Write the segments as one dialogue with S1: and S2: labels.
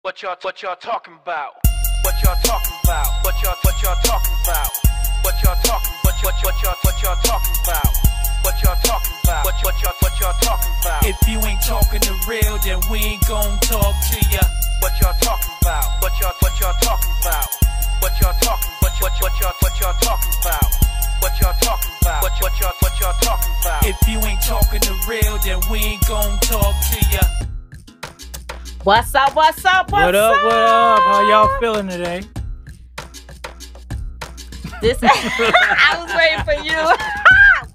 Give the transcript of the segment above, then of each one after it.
S1: What y'all talking about? What y'all talking about? What y'all talking about? What y'all talking about? What y'all talking about? What y'all talking about?
S2: If you ain't talking the real, then we ain't gon' talk to ya.
S1: What y'all talking about? What y'all talking about? What y'all talking? What y'all talking about? What y'all talking about? What y'all talking about?
S2: If you ain't talking the real, then we ain't gon' talk to ya.
S3: What's up?
S4: What up? How y'all feeling today?
S3: This I was waiting for you.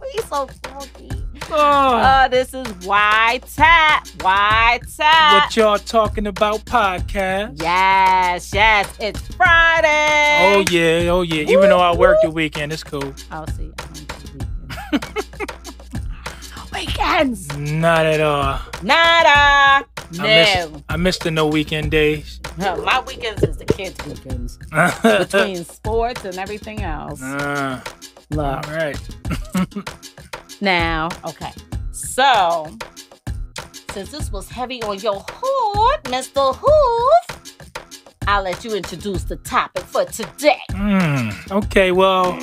S3: We so funky. This is WYTAP.
S4: What y'all talking about podcast?
S3: Yes. It's Friday.
S4: Oh yeah.
S3: Woo,
S4: Even though I work the weekend, it's cool.
S3: I'll see. I don't do weekends.
S4: Not at all.
S3: Nada. No.
S4: I missed the no weekend days.
S3: My weekends is the kids' weekends. Between sports and everything else. Look.
S4: All right.
S3: Now, okay. So, since this was heavy on your hood, Mr. Hoof, I'll let you introduce the topic for today.
S4: Okay, well.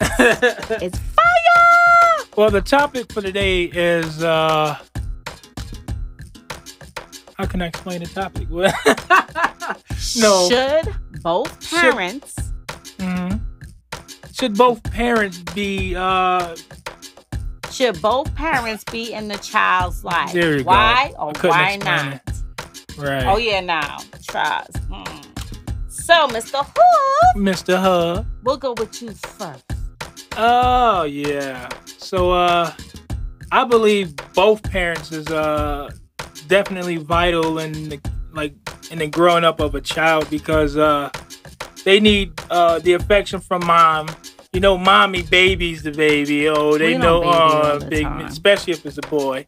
S3: It's fire!
S4: Well, the topic for today is, how can I explain the topic? No.
S3: Should both parents...
S4: Should both parents be...
S3: Should both parents be in the child's life?
S4: There you
S3: why
S4: go.
S3: Or why not?
S4: Right.
S3: Oh, yeah, now. Tries. So, Mr. Hoof, we'll go with you first.
S4: Oh, yeah. So, I believe both parents is definitely vital in the growing up of a child because they need the affection from mom. You know, mommy babies the baby. Oh, they know big, especially if it's a boy.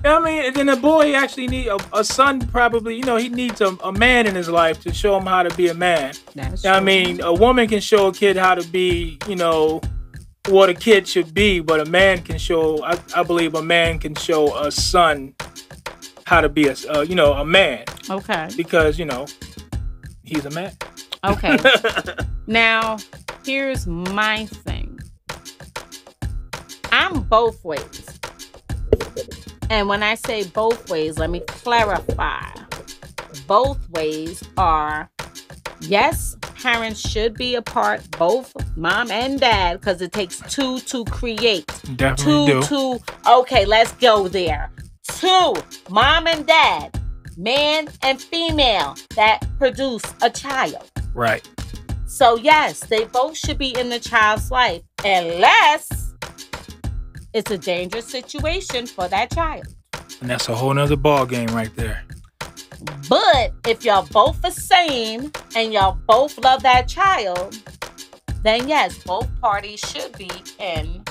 S4: I mean, and then a boy actually need a son. Probably, you know, he needs a man in his life to show him how to be a man.
S3: That's
S4: I mean, a woman can show a kid how to be, you know, what a kid should be, but a man can show. I believe a man can show a son how to be a man.
S3: Okay.
S4: Because he's a man.
S3: Okay. Now, here's my thing. I'm both ways. And when I say both ways, let me clarify. Both ways are, yes, parents should be apart, both mom and dad, because it takes two to create.
S4: Definitely do.
S3: Okay, let's go there. Two, mom and dad, man and female, that produce a child.
S4: Right.
S3: So, yes, they both should be in the child's life, unless it's a dangerous situation for that child.
S4: And that's a whole nother ball game right there.
S3: But if y'all both the same and y'all both love that child, then yes, both parties should be in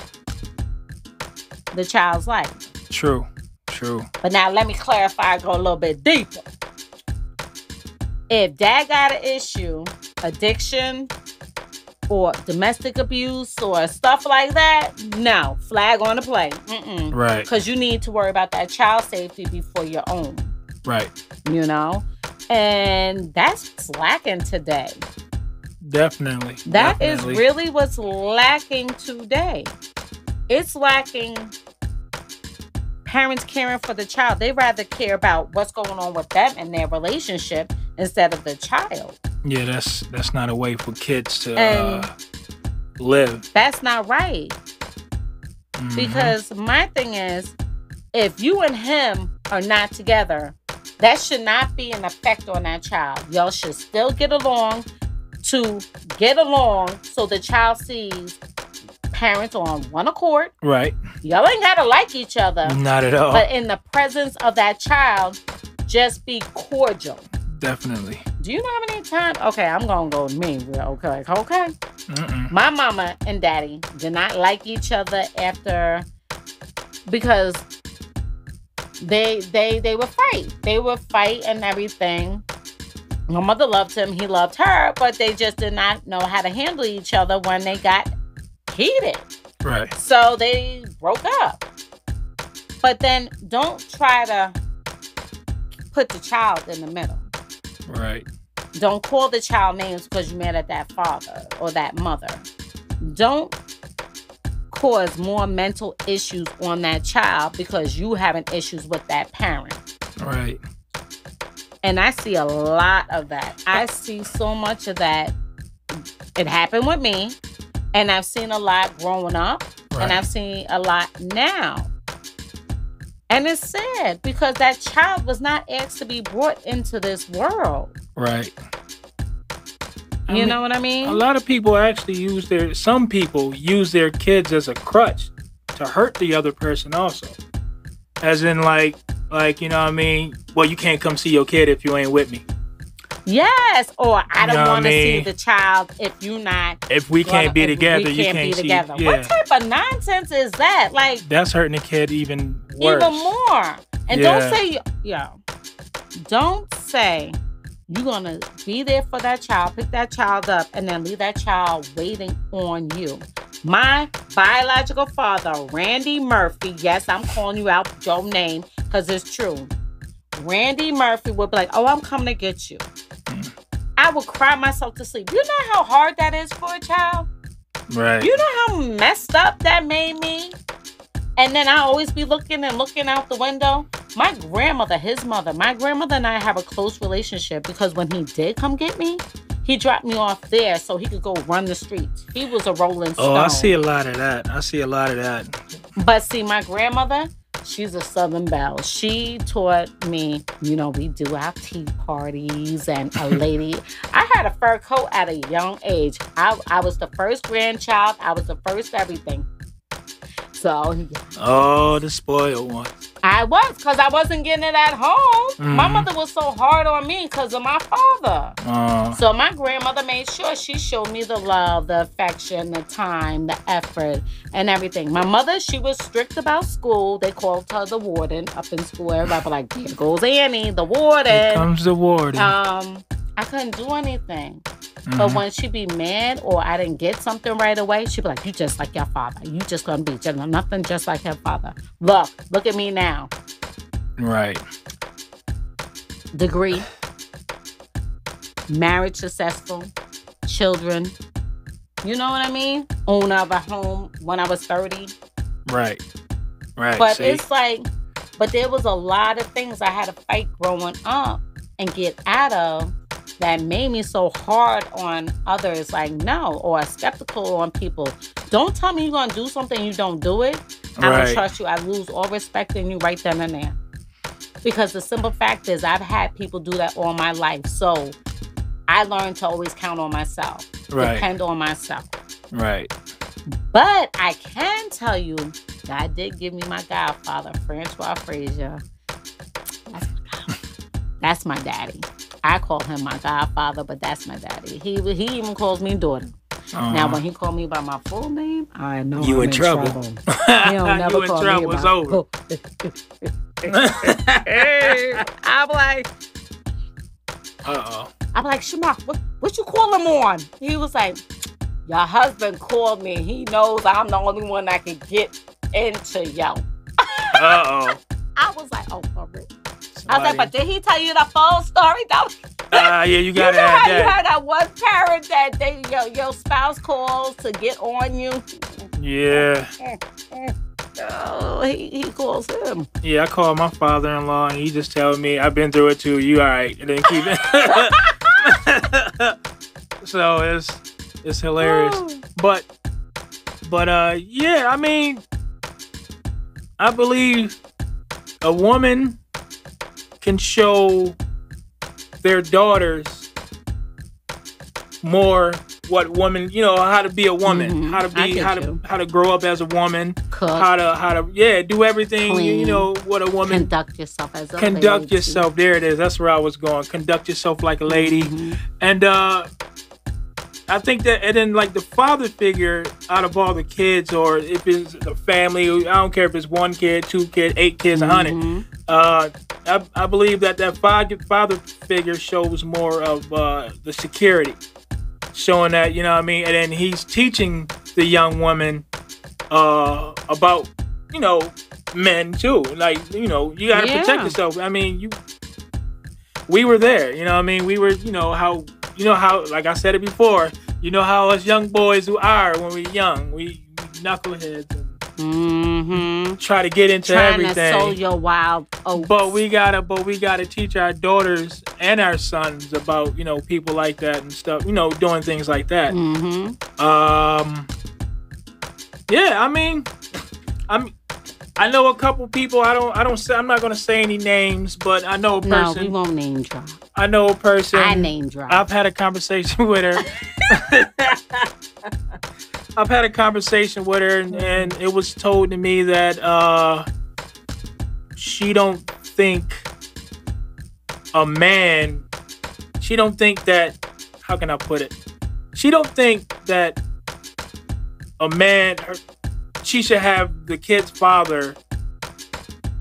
S3: the child's life.
S4: True.
S3: But now let me clarify, go a little bit deeper. If dad got an issue, addiction, or domestic abuse, or stuff like that, no, flag on the play.
S4: Right.
S3: Because you need to worry about that child safety before your own.
S4: Right.
S3: And that's lacking today.
S4: Definitely.
S3: That is really what's lacking today. It's lacking parents caring for the child. They rather care about what's going on with them and their relationship instead of the child.
S4: Yeah, that's not a way for kids to live.
S3: That's not right. Because my thing is, if you and him are not together, that should not be an effect on that child. Y'all should still get along so the child sees parents on one accord.
S4: Right.
S3: Y'all ain't gotta like each other.
S4: Not at all.
S3: But in the presence of that child, just be cordial.
S4: Definitely.
S3: Do you know how many times? Okay, I'm gonna go with me. Okay. My mama and daddy did not like each other because they would fight. They would fight and everything. My mother loved him, he loved her, but they just did not know how to handle each other when they got heated.
S4: Right.
S3: So they broke up. But then don't try to put the child in the middle.
S4: Right.
S3: Don't call the child names because you're mad at that father or that mother. Don't cause more mental issues on that child because you having issues with that parent.
S4: Right.
S3: And I see a lot of that. I see so much of that. It happened with me. And I've seen a lot growing up. Right. And I've seen a lot now. And it's sad because that child was not asked to be brought into this world. Right. You know what I mean?
S4: A lot of people actually some people use their kids as a crutch to hurt the other person also. As in like, you know what I mean? Well, you can't come see your kid if you ain't with me.
S3: Yes. Or I don't want to see the child if you not.
S4: If we can't be together, you can't see. Yeah.
S3: What type of nonsense is that? Like,
S4: that's hurting the kid even worse.
S3: Even more. And don't say you're going to be there for that child, pick that child up, and then leave that child waiting on you. My biological father, Randy Murphy, yes, I'm calling you out your name because it's true. Randy Murphy would be like, oh, I'm coming to get you. I would cry myself to sleep. You know how hard that is for a child?
S4: Right.
S3: You know how messed up that made me? And then I always be looking out the window. My grandmother and I have a close relationship because when he did come get me, he dropped me off there so he could go run the streets. He was a rolling stone.
S4: Oh, I see a lot of that.
S3: But see, my grandmother, she's a Southern belle. She taught me, we do our tea parties and a lady. I had a fur coat at a young age. I was the first grandchild. I was the first everything. So,
S4: oh, the spoiled one.
S3: I was, because I wasn't getting it at home. Mm-hmm. My mother was so hard on me because of my father. So my grandmother made sure she showed me the love, the affection, the time, the effort, and everything. My mother, she was strict about school. They called her the warden up in school. Everybody was like, there goes Annie, the warden.
S4: Here comes the warden.
S3: I couldn't do anything. But when she be mad or I didn't get something right away, she'd be like, you just like your father. You just gonna be nothing just like your father. Look at me now.
S4: Right.
S3: Degree. Marriage successful. Children. You know what I mean? Owner of a home when I was 30.
S4: Right.
S3: But it's like, but there was a lot of things I had to fight growing up and get out of that made me so hard on others, like no, or skeptical on people. Don't tell me you're going to do something, you don't do it. I don't trust you. I lose all respect in you right then and there. Because the simple fact is I've had people do that all my life. So I learned to always count on myself. Depend on myself.
S4: Right.
S3: But I can tell you, God did give me my godfather, Francois Frazier. That's my daddy. I call him my godfather, but that's my daddy. He even calls me daughter. Now, when he called me by my full name, I know
S4: you
S3: I'm
S4: in trouble.
S3: He don't never call me by.
S4: It's over.
S3: I'm like, I'm like, Shema, what you call him on? He was like, your husband called me. He knows I'm the only one that can get into yo. I was like, oh, for real. I was like, but did he tell you the full story?
S4: Yeah, you gotta add that.
S3: You heard that one parent that your spouse calls to get on you?
S4: Yeah.
S3: Oh, he calls him.
S4: Yeah, I called my father-in-law and he just told me, I've been through it too, you all right. And then keep it. So it's hilarious. But yeah, I mean, I believe a woman can show their daughters more what woman, how to be a woman, how to grow up as a woman,
S3: cook,
S4: how to do everything, clean, what a woman,
S3: conduct yourself as a lady.
S4: There it is. That's where I was going. Conduct yourself like a lady. And I think that, and then like the father figure out of all the kids, or if it's a family, I don't care if it's 1 kid, 2 kids, 8 kids, 100. I believe that father figure shows more of the security, showing that, you know what I mean? And then he's teaching the young woman about, men too. Like, you got to protect yourself. I mean, we were there. You know what I mean? We were, how, like I said it before, you know how us young boys are when we're young. We knuckleheads and try to get into everything.
S3: Trying to sow your wild oats.
S4: But we gotta teach our daughters and our sons about, people like that and stuff, doing things like that. Yeah, I know a couple people. I'm not gonna say any names, but I know a person.
S3: No, we won't name drop.
S4: I know a person.
S3: I name drop.
S4: I've had a conversation with her. And it was told to me that she don't think a man. She don't think that. How can I put it? She don't think that a man. She should have the kid's father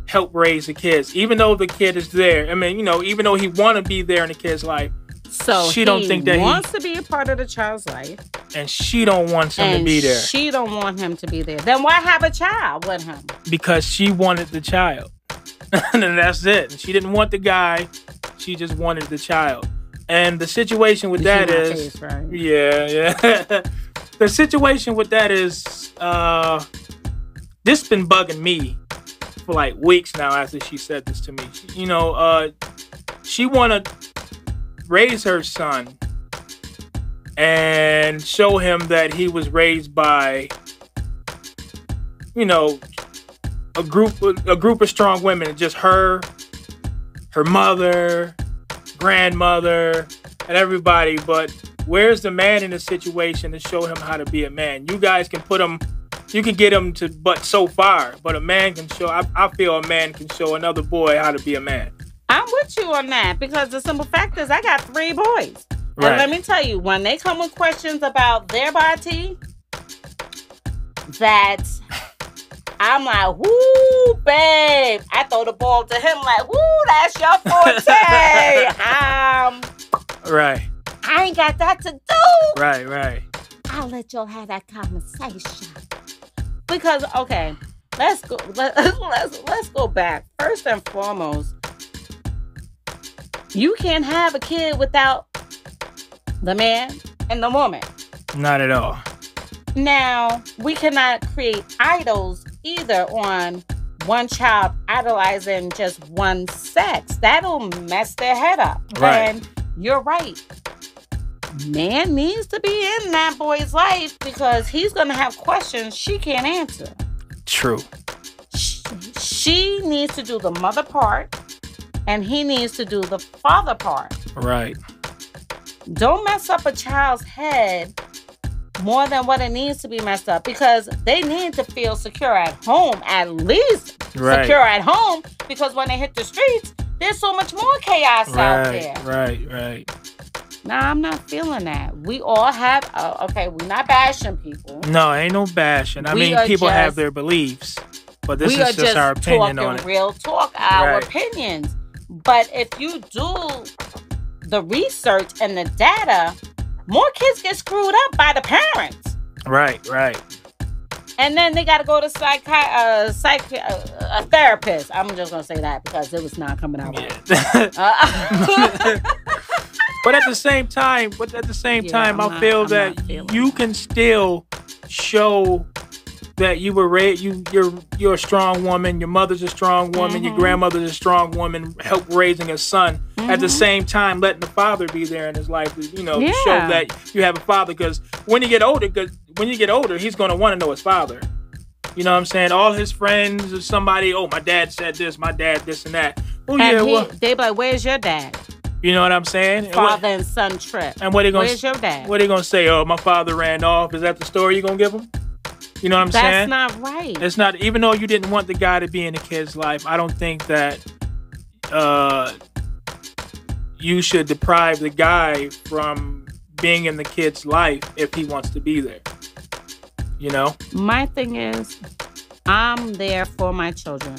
S4: help raise the kids, even though the kid is there. I mean, even though he want to be there in the kid's life.
S3: So
S4: she don't think that
S3: he wants to be a part of the child's life,
S4: and she don't want him to be there.
S3: She don't want him to be there. Then why have a child with him?
S4: Because she wanted the child, and that's it. She didn't want the guy; she just wanted the child. And the situation with that is,
S3: face, right?
S4: Yeah. The situation with that is, this been bugging me for like weeks now after she said this to me. She want to raise her son and show him that he was raised by, a group of strong women. Just her mother, grandmother, and everybody. But where's the man in the situation to show him how to be a man? You guys can put him, you can get him to but so far, but a man can show, I feel a man can show another boy how to be a man.
S3: I'm with you on that because the simple fact is I got 3 boys.
S4: Right.
S3: And let me tell you, when they come with questions about their body, that I'm like, whoo, babe. I throw the ball to him like, whoo, that's your forte.
S4: Right.
S3: I ain't got that to do.
S4: Right.
S3: I'll let y'all have that conversation. Because, okay, let's go back. First and foremost, you can't have a kid without the man and the woman.
S4: Not at all.
S3: Now, we cannot create idols either on one child idolizing just one sex. That'll mess their head up.
S4: Right.
S3: And you're right. Man needs to be in that boy's life because he's going to have questions she can't answer.
S4: True.
S3: She needs to do the mother part and he needs to do the father part.
S4: Right.
S3: Don't mess up a child's head more than what it needs to be messed up because they need to feel secure at home, at least secure at home, because when they hit the streets, there's so much more chaos out there.
S4: Right.
S3: Nah, I'm not feeling that. We all have, we're not bashing people.
S4: No, ain't no bashing. I mean, people have their beliefs, but this is just our opinion on it.
S3: Real talk, our opinions. But if you do the research and the data, more kids get screwed up by the parents. Right. And then they got to go to a therapist. I'm just going to say that because it was not coming out right.
S4: But at the same time, I feel that you can still show that you were you're a strong woman. Your mother's a strong woman. Your grandmother's a strong woman. Help raising a son. At the same time, letting the father be there in his life. To show that you have a father. Because when you get older, he's going to want to know his father. You know what I'm saying? All his friends or somebody. Oh, my dad said this. My dad this and that. Oh yeah.
S3: They be like, "Where's your dad?"
S4: You know what I'm saying?
S3: Father and son trip.
S4: And what are they gonna?
S3: Where's your dad?
S4: What are they gonna say? Oh, my father ran off. Is that the story you gonna give them? You know what I'm saying?
S3: That's not right.
S4: It's not. Even though you didn't want the guy to be in the kid's life, I don't think that you should deprive the guy from being in the kid's life if he wants to be there. You know?
S3: My thing is, I'm there for my children.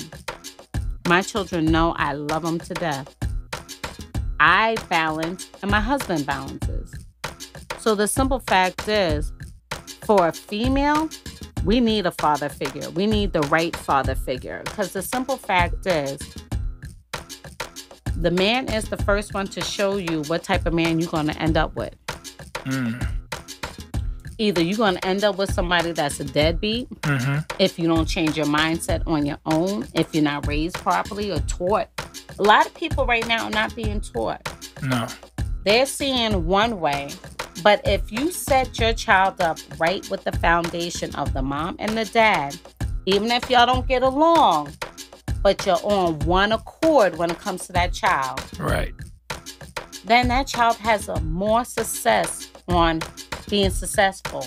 S3: My children know I love them to death. I balance and my husband balances. So the simple fact is, for a female, we need a father figure. We need the right father figure. Because the simple fact is, The man is the first one to show you what type of man you're going to end up with. Either you're going to end up with somebody that's a deadbeat if you don't change your mindset on your own, if you're not raised properly or taught. A lot of people right now are not being taught.
S4: No.
S3: They're seeing one way. But if you set your child up right with the foundation of the mom and the dad, even if y'all don't get along, but you're on one accord when it comes to that child.
S4: Right.
S3: Then that child has a more success on being successful.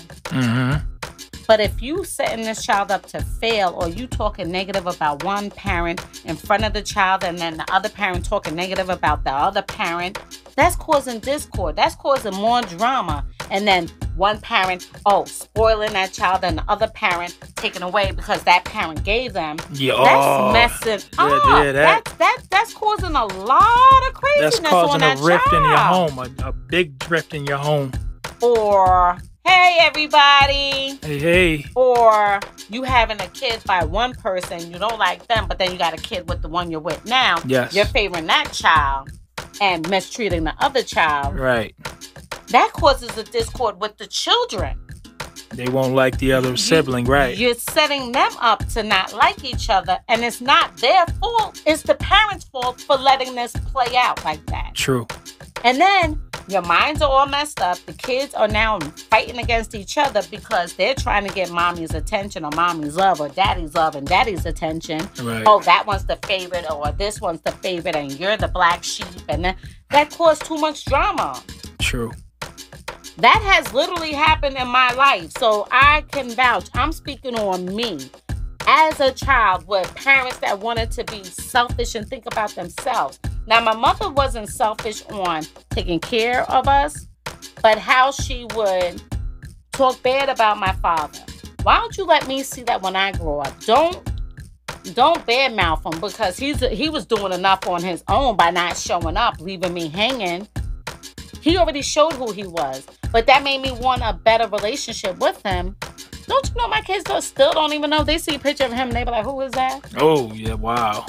S3: But if you setting this child up to fail, or you talking negative about one parent in front of the child and then the other parent talking negative about the other parent, that's causing discord. That's causing more drama. And then one parent, spoiling that child, and the other parent taking away because that parent gave them.
S4: Yeah,
S3: that's messing up. That's causing a lot of craziness.
S4: That's causing
S3: on that
S4: a rift
S3: child.
S4: in your home, a big drift in your home.
S3: Or, hey, everybody.
S4: Hey.
S3: Or you having a kid by one person, you don't like them, but then you got a kid with the one you're with now.
S4: Yes.
S3: You're favoring that child and mistreating the other child.
S4: Right.
S3: That causes a discord with the children.
S4: They won't like the other sibling, right?
S3: You're setting them up to not like each other, and it's not their fault. It's the parents' fault for letting this play out like that.
S4: True.
S3: And then your minds are all messed up. The kids are now fighting against each other because they're trying to get mommy's attention, or mommy's love, or daddy's love and daddy's attention.
S4: Right.
S3: Oh, that one's the favorite, or this one's the favorite, and you're the black sheep. And then that caused too much drama.
S4: True.
S3: That has literally happened in my life. So I can vouch. I'm speaking on me. As a child with parents that wanted to be selfish and think about themselves. Now, my mother wasn't selfish on taking care of us, but how she would talk bad about my father. Why don't you let me see that when I grow up? Don't badmouth him, because he was doing enough on his own by not showing up, leaving me hanging. He already showed who he was, but that made me want a better relationship with him. Don't you know my kids still don't even know? They see a picture of him and they be like, who is that?
S4: Oh, yeah, wow.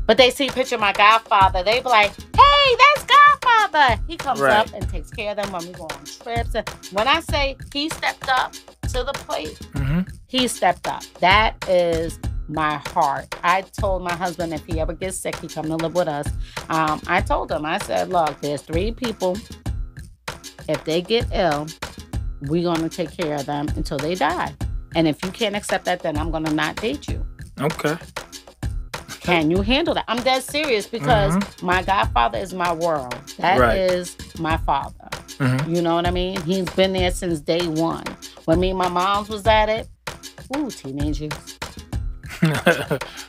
S3: But they see a picture of my godfather. They be like, hey, that's godfather. He comes up and takes care of them when we go on trips. And when I say he stepped up to the plate, he stepped up. That is my heart. I told my husband if he ever gets sick, he come to live with us. I told him, I said, look, there's 3 people. If they get ill, we're going to take care of them until they die. And if you can't accept that, then I'm going to not date you.
S4: Okay.
S3: Can you handle that? I'm dead serious, because my godfather is my world. That is my father. You know what I mean? He's been there since day one. When me and my moms was at it, teenagers.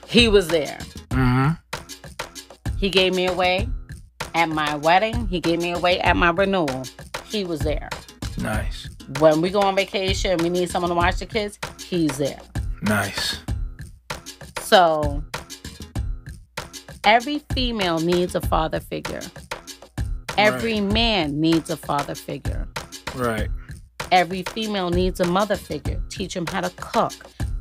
S3: He was there. He gave me away at my wedding. He gave me away at my renewal. He was there.
S4: Nice.
S3: When we go on vacation, we need someone to watch the kids, he's there.
S4: Nice.
S3: So, every female needs a father figure. Every man needs a father figure.
S4: Right.
S3: Every female needs a mother figure. Teach them how to cook.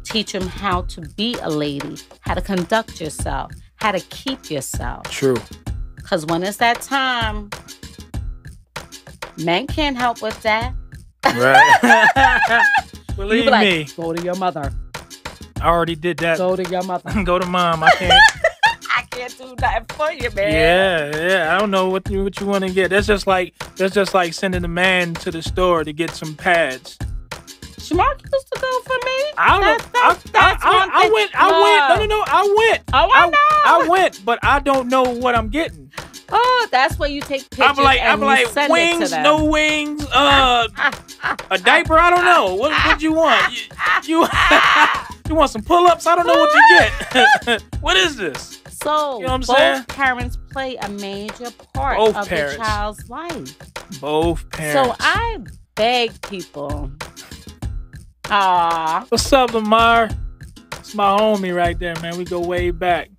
S3: Teach them how to be a lady. How to conduct yourself. How to keep yourself.
S4: True.
S3: Because when it's that time, men can't help with that.
S4: Right. Believe me.
S3: Go to your mother.
S4: I already did that.
S3: Go to your mother.
S4: Go to mom. I can't.
S3: I can't do nothing for you, man.
S4: Yeah. I don't know what you want to get. That's just like sending a man to the store to get some pads.
S3: Schmark used to go for me.
S4: I went. No. I went, but I don't know what I'm getting.
S3: Oh, that's where you take pictures.
S4: I'm like
S3: send
S4: wings,
S3: it to them.
S4: no wings, a diaper. I don't know. What you want? You want some pull-ups? I don't know what you get. What is this?
S3: So,
S4: you know what I'm
S3: both
S4: saying?
S3: parents play a major part
S4: Both
S3: of
S4: parents.
S3: the child's life.
S4: Both parents.
S3: So I beg people.
S4: What's up, Lamar? It's my homie right there, man. We go way back.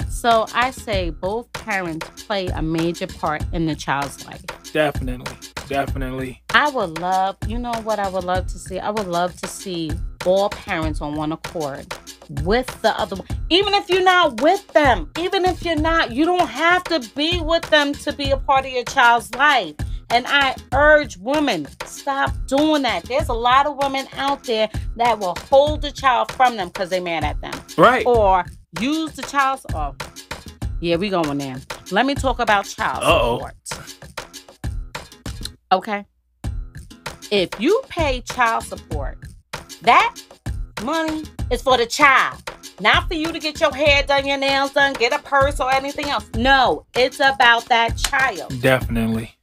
S3: So I say both parents play a major part in the child's life.
S4: Definitely.
S3: I would love, you know what I would love to see? I would love to see all parents on one accord with the other one. Even if you're not with them, you don't have to be with them to be a part of your child's life. And I urge women, stop doing that. There's a lot of women out there that will hold the child from them because they're mad at them.
S4: Right.
S3: Or use the child's... Oh, yeah, we going there. Let me talk about child support. Okay? If you pay child support, that money is for the child. Not for you to get your hair done, your nails done, get a purse or anything else. No, it's about that child.
S4: Definitely.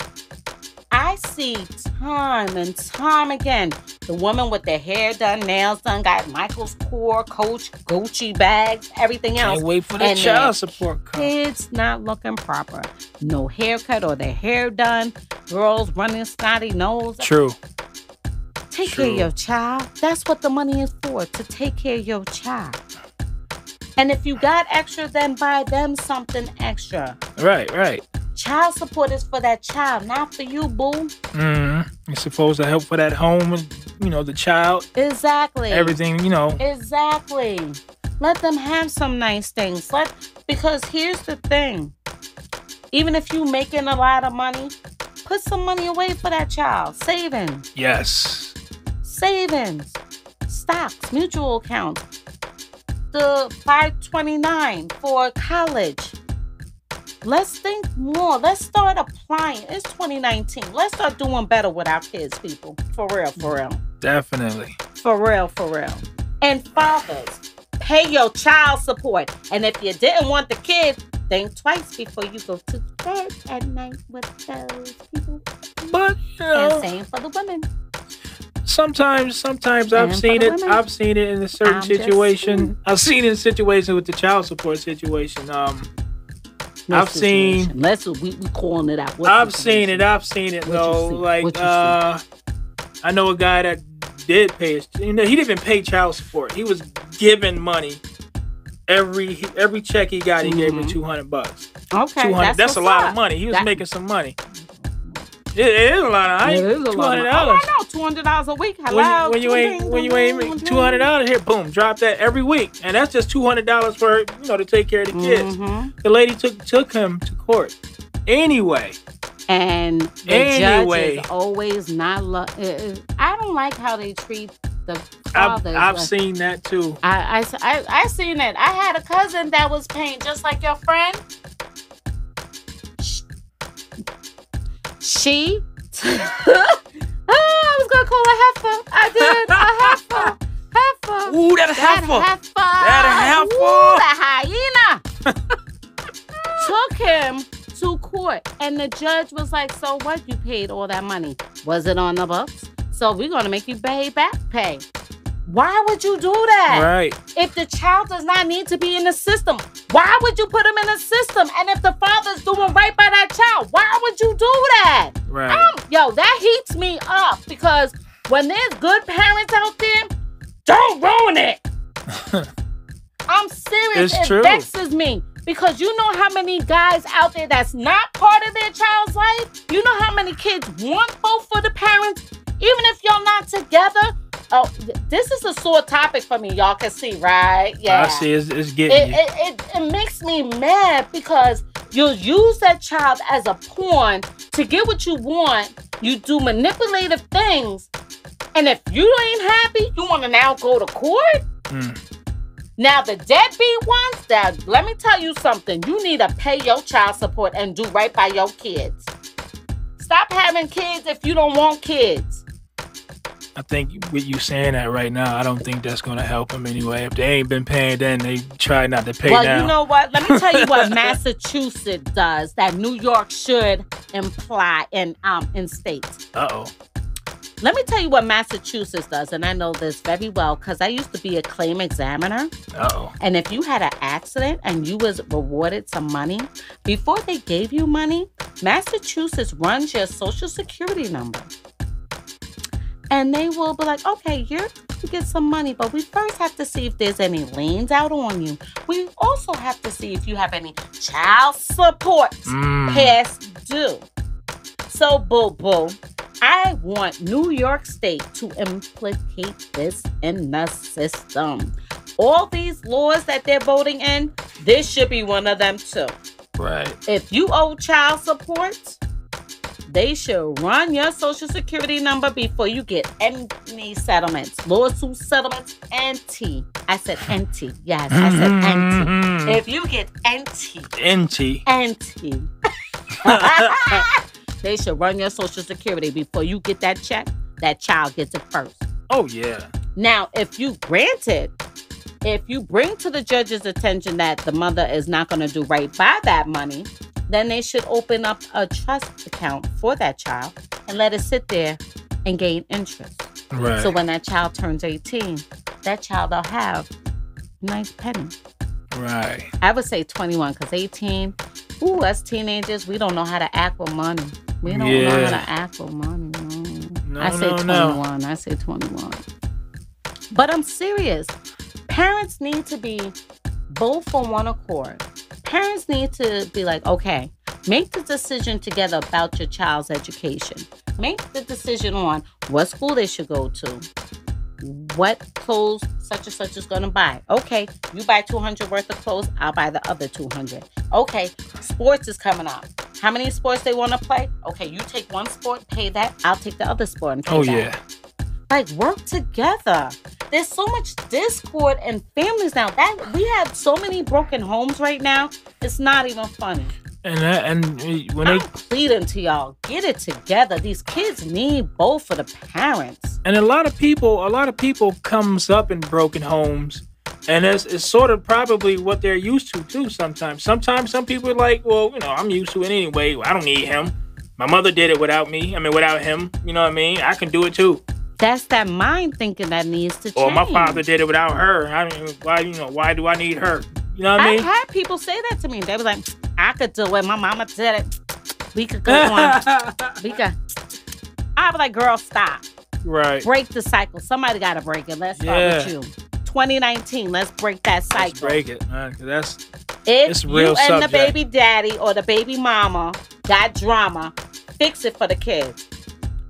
S3: I see time and time again, the woman with their hair done, nails done, got Michael's Kors, Coach, Gucci bags, everything else.
S4: Can't wait for the child support.
S3: Kids not looking proper. No haircut or their hair done. Girls running snotty nose.
S4: True.
S3: Take care of your child. That's what the money is for, to take care of your child. And if you got extra, then buy them something extra.
S4: Right.
S3: Child support is for that child, not for you, boo.
S4: Mm-hmm. It's supposed to help for that home and, the child.
S3: Exactly.
S4: Everything,
S3: Exactly. Let them have some nice things. Because here's the thing. Even if you making a lot of money, put some money away for that child. Savings.
S4: Yes.
S3: Savings. Stocks, mutual accounts. The 529 for college. Let's think more. Let's start applying. It's 2019. Let's start doing better with our kids, people. For real.
S4: Definitely.
S3: For real. And fathers, pay your child support. And if you didn't want the kids, think twice before you go to bed at night with those people.
S4: But,
S3: and same for the women.
S4: Sometimes I've seen it. I've seen it in a certain situation. I've seen it in situations with the child support situation. I've seen.
S3: We calling it out.
S4: I've seen it though. Like I know a guy that did pay his. He didn't even pay child support. He was given money. Every check he got, he gave him $200.
S3: Okay,
S4: that's a lot of money. He was making some money. It is a lot of money. $200.
S3: Oh, I know, $200 a week. Hello.
S4: When you ain't $200 here, boom, drop that every week, and that's just $200 for to take care of the kids.
S3: Mm-hmm.
S4: The lady took him to court anyway.
S3: And the judge is always not. I don't like how they treat the fathers.
S4: I've seen that too.
S3: I seen it. I had a cousin that was paying just like your friend. She, I was gonna call her heifer. I did a heifer.
S4: Ooh, that heifer. That heifer.
S3: Ooh, that hyena. Took him to court, and the judge was like, "So what? You paid all that money? Was it on the books? So we're gonna make you pay back pay." Why would you do that?
S4: Right.
S3: If the child does not need to be in the system, why would you put him in the system? And if the father's doing right by that child, why would you do that?
S4: Right.
S3: That heats me up, because when there's good parents out there, don't ruin it. I'm serious.
S4: It's true.
S3: It vexes me, because you know how many guys out there that's not part of their child's life? You know how many kids want both for the parents, even if y'all not together? Oh, this is a sore topic for me. Y'all can see, right? Yeah.
S4: I see. It's getting you.
S3: It makes me mad, because you'll use that child as a pawn to get what you want. You do manipulative things. And if you ain't happy, you want to now go to court? Now, the deadbeat ones, let me tell you something. You need to pay your child support and do right by your kids. Stop having kids if you don't want kids.
S4: I think with you saying that right now, I don't think that's going to help them anyway. If they ain't been paying then, they try not to pay now.
S3: Well, you know what? Let me tell you what Massachusetts does that New York should imply in states.
S4: Uh-oh.
S3: Let me tell you what Massachusetts does, and I know this very well because I used to be a claim examiner.
S4: Uh-oh.
S3: And if you had an accident and you was rewarded some money, before they gave you money, Massachusetts runs your social security number. And they will be like, okay, you're going to get some money, but we first have to see if there's any liens out on you. We also have to see if you have any child support past due. So, boo-boo, I want New York State to implicate this in the system. all these laws that they're voting in, this should be one of them too.
S4: Right.
S3: If you owe child support, they should run your social security number before you get any settlements. Lawsuit settlements, NT. I said NT. Yes, I said NT. If you get NT. They should run your social security before you get that check. That child gets it first.
S4: Oh, yeah.
S3: Now, if you bring to the judge's attention that the mother is not going to do right by that money, then they should open up a trust account for that child and let it sit there and gain interest.
S4: Right.
S3: So when that child turns 18, that child will have a nice penny.
S4: Right.
S3: I would say 21 because 18, us teenagers, we don't know how to act with money. We don't know how to act with money. I say 21. I say 21. But I'm serious. Parents need to be both on one accord. Parents need to be like, okay, make the decision together about your child's education. Make the decision on what school they should go to, what clothes such and such is going to buy. Okay, you buy 200 worth of clothes, I'll buy the other 200. Okay, sports is coming up. How many sports they want to play? Okay, you take one sport, pay that. I'll take the other sport and pay that.
S4: Yeah.
S3: Like, work together. There's so much discord in families now. That we have so many broken homes right now. It's not even funny.
S4: And when
S3: I'm pleading to y'all, get it together. These kids need both of the parents.
S4: And a lot of people comes up in broken homes, and it's sort of probably what they're used to too. Sometimes some people are like, well, I'm used to it anyway. I don't need him. My mother did it without me. Without him. You know what I mean? I can do it too.
S3: That's that mind thinking that needs to change.
S4: Or my father did it without her. Why do I need her? You know what I mean?
S3: I've had people say that to me. They was like, I could do it. My mama did it. We could go on. I was like, girl, stop.
S4: Right.
S3: Break the cycle. Somebody got to break it. Let's start with you. 2019, let's break that cycle.
S4: Let's break it, man.
S3: If
S4: it's a real
S3: you and
S4: subject.
S3: the baby daddy or the baby mama got drama, fix it for the kids.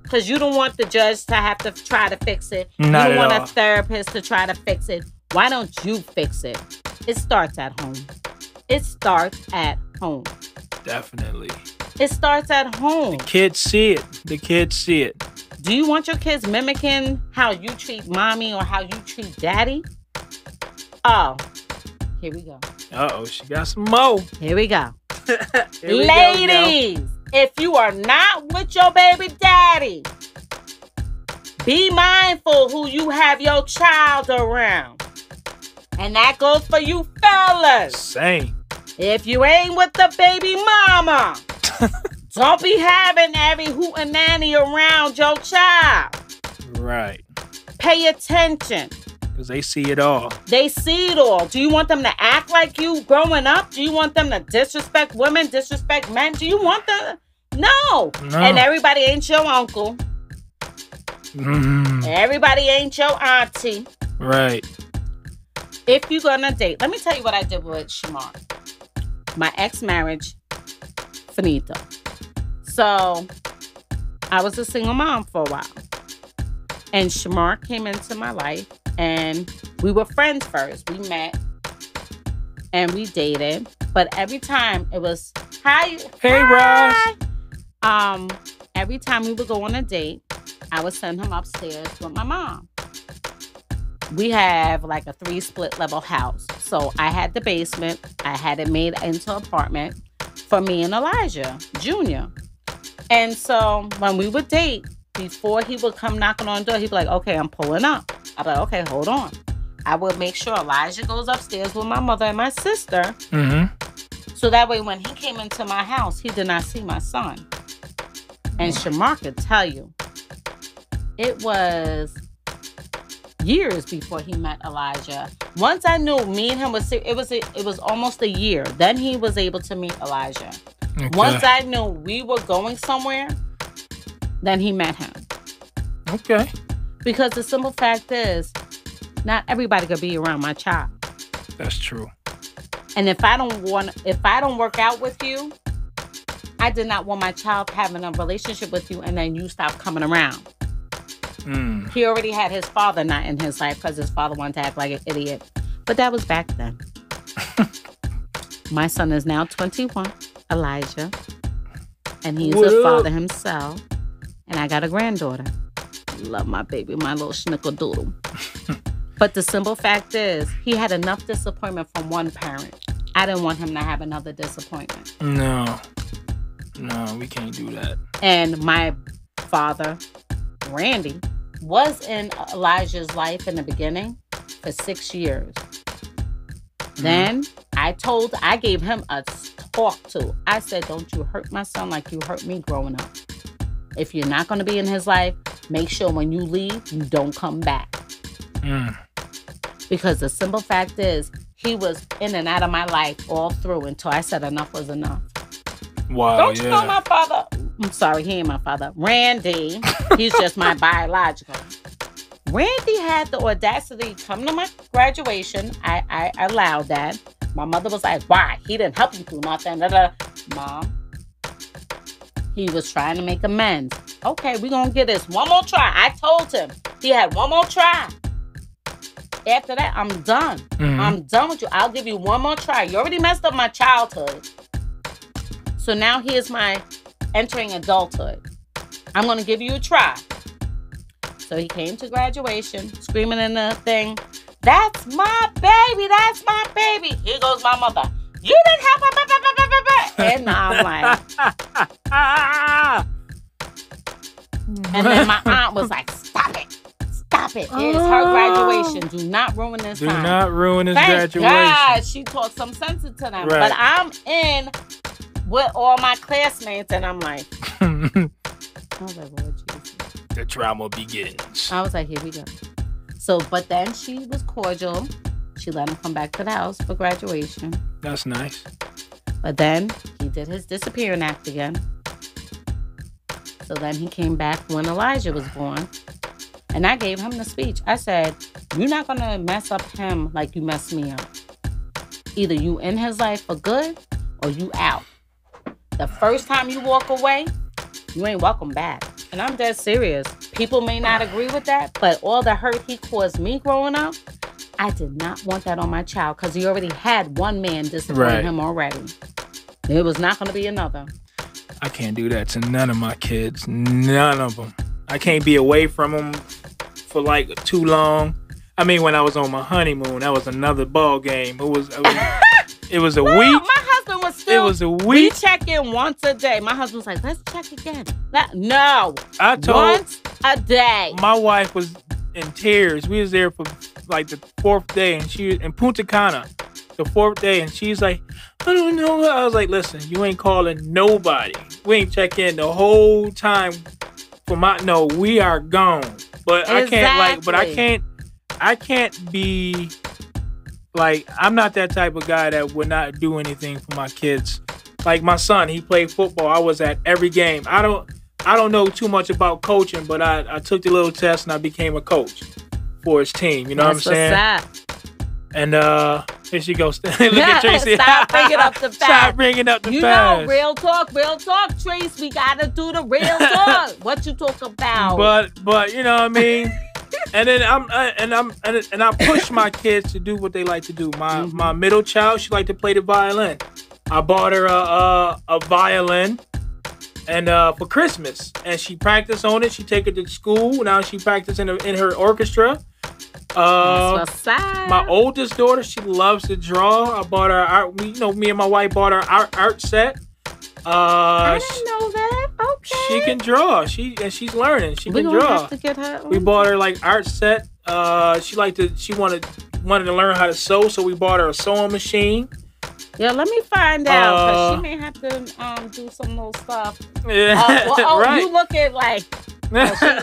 S3: Because you don't want the judge to have to try to fix it.
S4: Not
S3: you don't want
S4: all.
S3: a therapist to try to fix it. Why don't you fix it? It starts at home. It starts at home.
S4: Definitely.
S3: It starts at home.
S4: The kids see it.
S3: Do you want your kids mimicking how you treat mommy or how you treat daddy? Oh, here we go.
S4: Uh-oh, she got some more.
S3: Here we go.
S4: Ladies,
S3: if you are not with your baby daddy, be mindful who you have your child around. And that goes for you fellas.
S4: Same.
S3: If you ain't with the baby mama, don't be having every hootenanny around your child.
S4: Right.
S3: Pay attention.
S4: Because they see it all.
S3: They see it all. Do you want them to act like you growing up? Do you want them to disrespect women, disrespect men? Do you want them? No. And everybody ain't your uncle. Everybody ain't your auntie.
S4: Right.
S3: If you're going to date, let me tell you what I did with Shamar. My ex-marriage, finito. So, I was a single mom for a while. And Shamar came into my life. And we were friends first. We met. And we dated. But every time it was, hi.
S4: Hey, Ross.
S3: Every time we would go on a date, I would send him upstairs with my mom. We have like a 3 split level house. So I had the basement. I had it made into an apartment for me and Elijah Jr. And so when we would date, before he would come knocking on the door, he'd be like, okay, I'm pulling up. I'd be like, okay, hold on. I would make sure Elijah goes upstairs with my mother and my sister.
S4: Mm-hmm.
S3: So that way when he came into my house, he did not see my son. And Shamar could tell you, it was years before he met Elijah. Once I knew me and him it was almost a year. Then he was able to meet Elijah.
S4: Okay.
S3: Once I knew we were going somewhere, then he met him.
S4: Okay.
S3: Because the simple fact is, not everybody could be around my child.
S4: That's true.
S3: And if I don't work out with you, I did not want my child having a relationship with you and then you stop coming around. He already had his father not in his life because his father wanted to act like an idiot. But that was back then. My son is now 21, Elijah. And he's a father himself. And I got a granddaughter. Love my baby, my little schnickerdoodle. But the simple fact is, he had enough disappointment from one parent. I didn't want him to have another disappointment.
S4: No, we can't do that.
S3: And my father, Randy, was in Elijah's life in the beginning for 6 years. Then I gave him a talk to. I said, don't you hurt my son like you hurt me growing up. If you're not going to be in his life, make sure when you leave, you don't come back. Because the simple fact is, he was in and out of my life all through until I said enough was enough.
S4: Wow,
S3: don't you know my father? I'm sorry, he ain't my father. Randy, he's just my biological. Randy had the audacity to come to my graduation. I allowed that. My mother was like, why? He didn't help you through nothing. Mom, he was trying to make amends. Okay, we're going to get this one more try. I told him he had one more try. After that, I'm done. I'm done with you. I'll give you one more try. You already messed up my childhood. So now here's my entering adulthood. I'm going to give you a try. So he came to graduation, screaming in the thing, that's my baby, that's my baby. Here goes my mother. You didn't help her. And I'm like. And then my aunt was like, stop it. Stop it. It's her graduation. Do not ruin this time.
S4: Do not ruin his graduation.
S3: God, she taught some sense to them. Right. But I'm in with all my classmates, and I'm like, I was like, Lord Jesus.
S4: The drama begins.
S3: I was like, here we go. So, but then she was cordial. She let him come back to the house for graduation.
S4: That's nice.
S3: But then he did his disappearing act again. So then he came back when Elijah was born. And I gave him the speech. I said, you're not going to mess up him like you messed me up. Either you in his life for good or you out. The first time you walk away, you ain't welcome back. And I'm dead serious. People may not agree with that, but all the hurt he caused me growing up, I did not want that on my child because he already had one man disappoint him already. There was not going to be another.
S4: I can't do that to none of my kids. None of them. I can't be away from them for like too long. I mean, when I was on my honeymoon, that was another ball game. It was a week.
S3: My husband was still.
S4: It was a week.
S3: We check in once a day. My husband was like, let's check again. No.
S4: I told
S3: once a day.
S4: My wife was in tears. We was there for like the fourth day, and she was in Punta Cana, the fourth day, and she's like, I don't know. I was like, listen, you ain't calling nobody. We ain't check in the whole time. No, we are gone. But
S3: exactly.
S4: I can't be like, I'm not that type of guy that would not do anything for my kids. Like my son, he played football. I was at every game. I don't know too much about coaching, but I took the little test and I became a coach for his team. You know what I'm saying?
S3: What's
S4: and here she goes. Look at Tracy.
S3: Stop bringing up the facts.
S4: Stop bringing up the facts.
S3: You know, real talk, Trace. We gotta do the real talk. What you talk about?
S4: But you know what I mean. And then I push my kids to do what they like to do. My middle child, she like to play the violin. I bought her a violin, and for Christmas, and she practiced on it. She take it to school. Now she practice in her orchestra. My oldest daughter, she loves to draw. I bought her art. Me and my wife bought her art set.
S3: I didn't know that. Okay.
S4: She can draw. She's learning. She can draw.
S3: Have to get her
S4: we bought her like art set. She wanted to learn how to sew, so we bought her a sewing machine.
S3: Yeah, let me find out, because she may have to do some little stuff.
S4: Yeah, right.
S3: You look at like,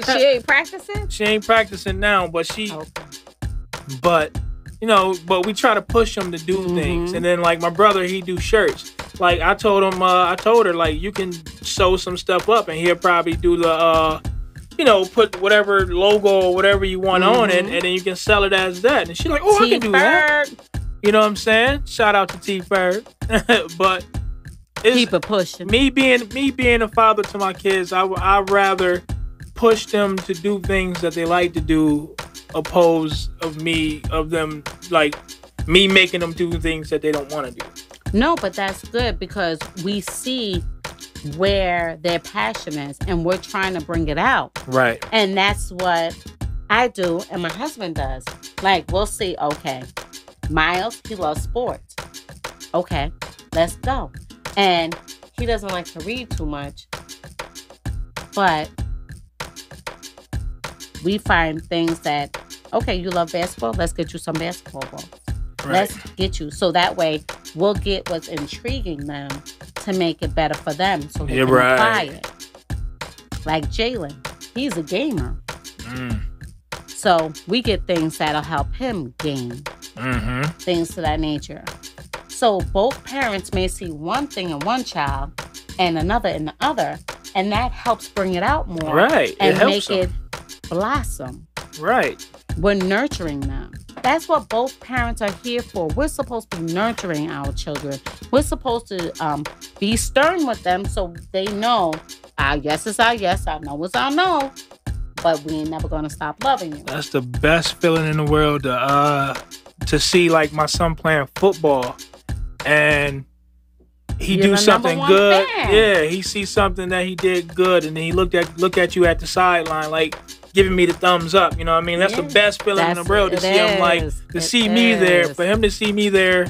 S3: she ain't practicing?
S4: She ain't practicing now, but
S3: Okay.
S4: But we try to push them to do things. And then like my brother, he do shirts. Like I told her like, you can sew some stuff up, and he'll probably do the put whatever logo or whatever you want on it, and then you can sell it as that. And she's like, I can do that. You know what I'm saying? Shout out to T-Ferg. But
S3: keep it pushing.
S4: Me being a father to my kids, I'd rather push them to do things that they like to do, opposed of them like me making them do things that they don't want to do.
S3: No, but that's good because we see where their passion is and we're trying to bring it out.
S4: Right.
S3: And that's what I do and my husband does. Like, we'll see, okay, Miles, he loves sports. Okay, let's go. And he doesn't like to read too much. But we find things that, okay, you love basketball? Let's get you some basketball balls. Right. Let's get you. So that way, we'll get what's intriguing them to make it better for them so they can apply it. Like Jalen, he's a gamer. So we get things that'll help him game. Things to that nature. So both parents may see one thing in one child and another in the other, and that helps bring it out more.
S4: Right.
S3: And make it blossom.
S4: Right.
S3: We're nurturing them. That's what both parents are here for. We're supposed to be nurturing our children. We're supposed to be stern with them so they know our yes is our yes, our no is our no, but we ain't never going to stop loving you.
S4: That's the best feeling in the world to see, like, my son playing football and he do something good. Fan. Yeah, he sees something that he did good and then he look at you at the sideline like giving me the thumbs up. You know what I mean? That's the best feeling in the world to see him, like, to see me there, for him to see me there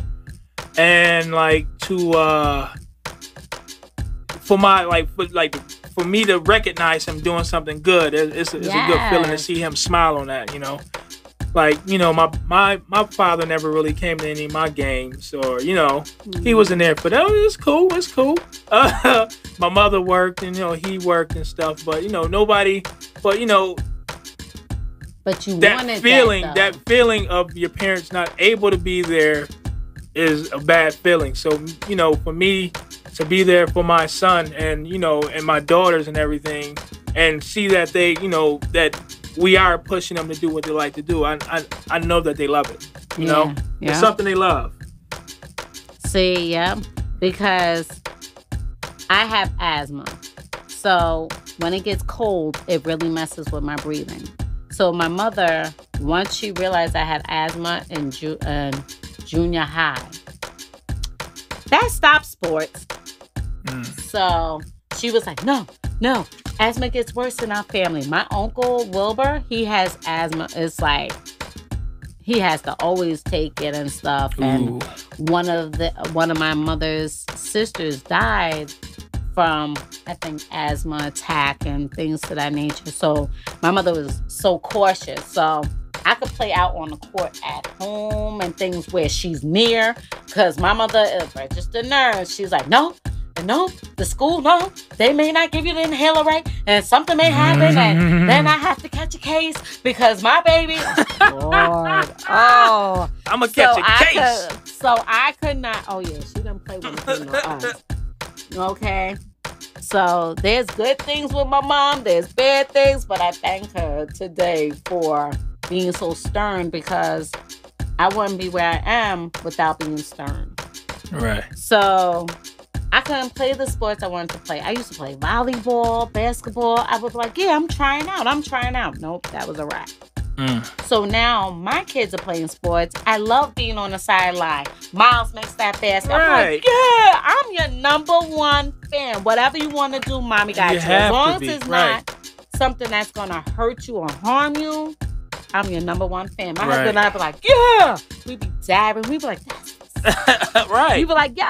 S4: and like to for me to recognize him doing something good. It's a good feeling to see him smile on that, you know. Like, you know, my father never really came to any of my games, or, you know, he wasn't there for that. It's cool. My mother worked, and, you know, he worked and stuff, but, you know, nobody, but, you know,
S3: but you
S4: that
S3: wanted
S4: that feeling of your parents not able to be there is a bad feeling. So, you know, for me to be there for my son and, you know, and my daughters and everything, and see that they, you know, that we are pushing them to do what they like to do. I know that they love it. You know? It's something they love.
S3: See, yeah. Because I have asthma. So when it gets cold, it really messes with my breathing. So my mother, once she realized I had asthma in junior high, that stopped sports. So she was like, no. Asthma gets worse in our family. My uncle Wilbur, he has asthma. It's like he has to always take it and stuff. And one of my mother's sisters died from, I think, asthma attack and things to that nature. So my mother was so cautious. So I could play out on the court at home and things where she's near, because my mother is a registered nurse. She's like, no, the school, no, they may not give you the inhaler right, and something may happen, and then I have to catch a case because my baby, Lord, I'm
S4: gonna catch a case.
S3: So I could not. Oh yeah, she didn't play with me. Okay. So there's good things with my mom. There's bad things, but I thank her today for being so stern, because I wouldn't be where I am without being stern.
S4: Right.
S3: So I couldn't play the sports I wanted to play. I used to play volleyball, basketball. I was like, yeah, I'm trying out. Nope, that was a wrap. So now my kids are playing sports. I love being on the sideline. Miles makes that basket.
S4: Right.
S3: I'm like, yeah, I'm your number one fan. Whatever you want to do, mommy got you. As long as it's not something that's going to hurt you or harm you, I'm your number one fan. My husband and I be like, yeah. We be dabbing. We be like, that's
S4: right.
S3: We be like, yo,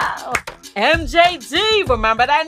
S3: MJD, remember that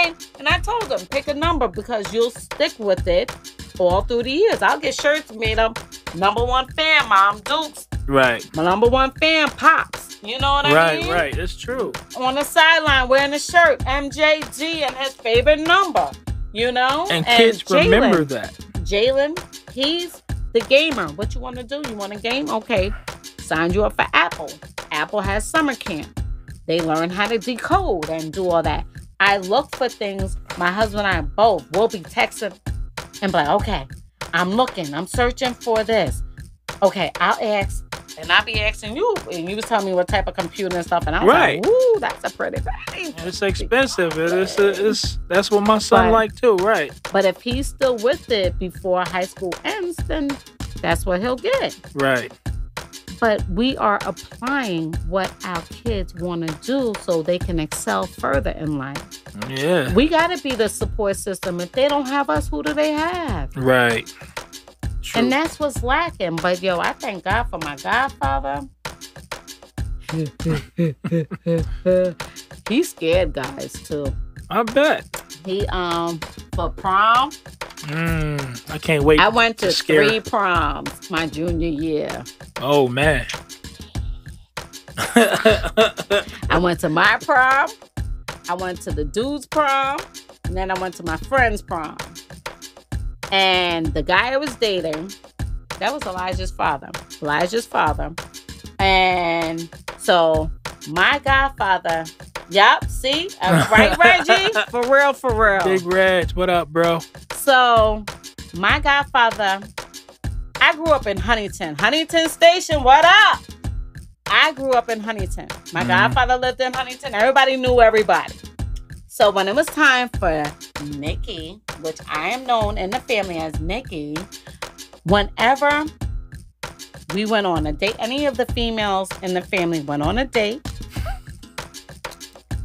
S3: name? And I told them, pick a number because you'll stick with it all through the years. I'll get shirts made up. Number one fan, Mom Dukes.
S4: Right.
S3: My number one fan, Pops. You know what I mean?
S4: Right. It's true.
S3: On the sideline wearing a shirt, MJD and his favorite number. You know?
S4: And kids remember that.
S3: Jalen, he's the gamer. What you want to do? You want a game? Okay. Signed you up for Apple. Apple has summer camp. They learn how to decode and do all that. I look for things. My husband and I both will be texting and be like, okay, I'm looking. I'm searching for this. Okay, I'll ask. And I'll be asking you. And you was telling me what type of computer and stuff. And I'm like, ooh, that's a pretty thing.
S4: It's expensive. That's what my son like too, right?
S3: But if he's still with it before high school ends, then that's what he'll get.
S4: Right.
S3: But we are applying what our kids want to do so they can excel further in life.
S4: Yeah.
S3: We got to be the support system. If they don't have us, who do they have?
S4: Right. True.
S3: And that's what's lacking. But yo, I thank God for my godfather. He scared guys too.
S4: I bet.
S3: He for prom.
S4: I can't wait.
S3: I went to
S4: scare.
S3: 3 proms my junior year.
S4: Oh man.
S3: I went to my prom. I went to the dude's prom. And then I went to my friend's prom. And the guy I was dating, that was Elijah's father. And so my godfather, yup, see? Right, Reggie? For real.
S4: Big Reg, what up, bro?
S3: So my godfather, I grew up in Huntington. Huntington Station, what up? I grew up in Huntington. My godfather lived in Huntington. Everybody knew everybody. So when it was time for Nikki, which I am known in the family as Nikki, whenever we went on a date, any of the females in the family went on a date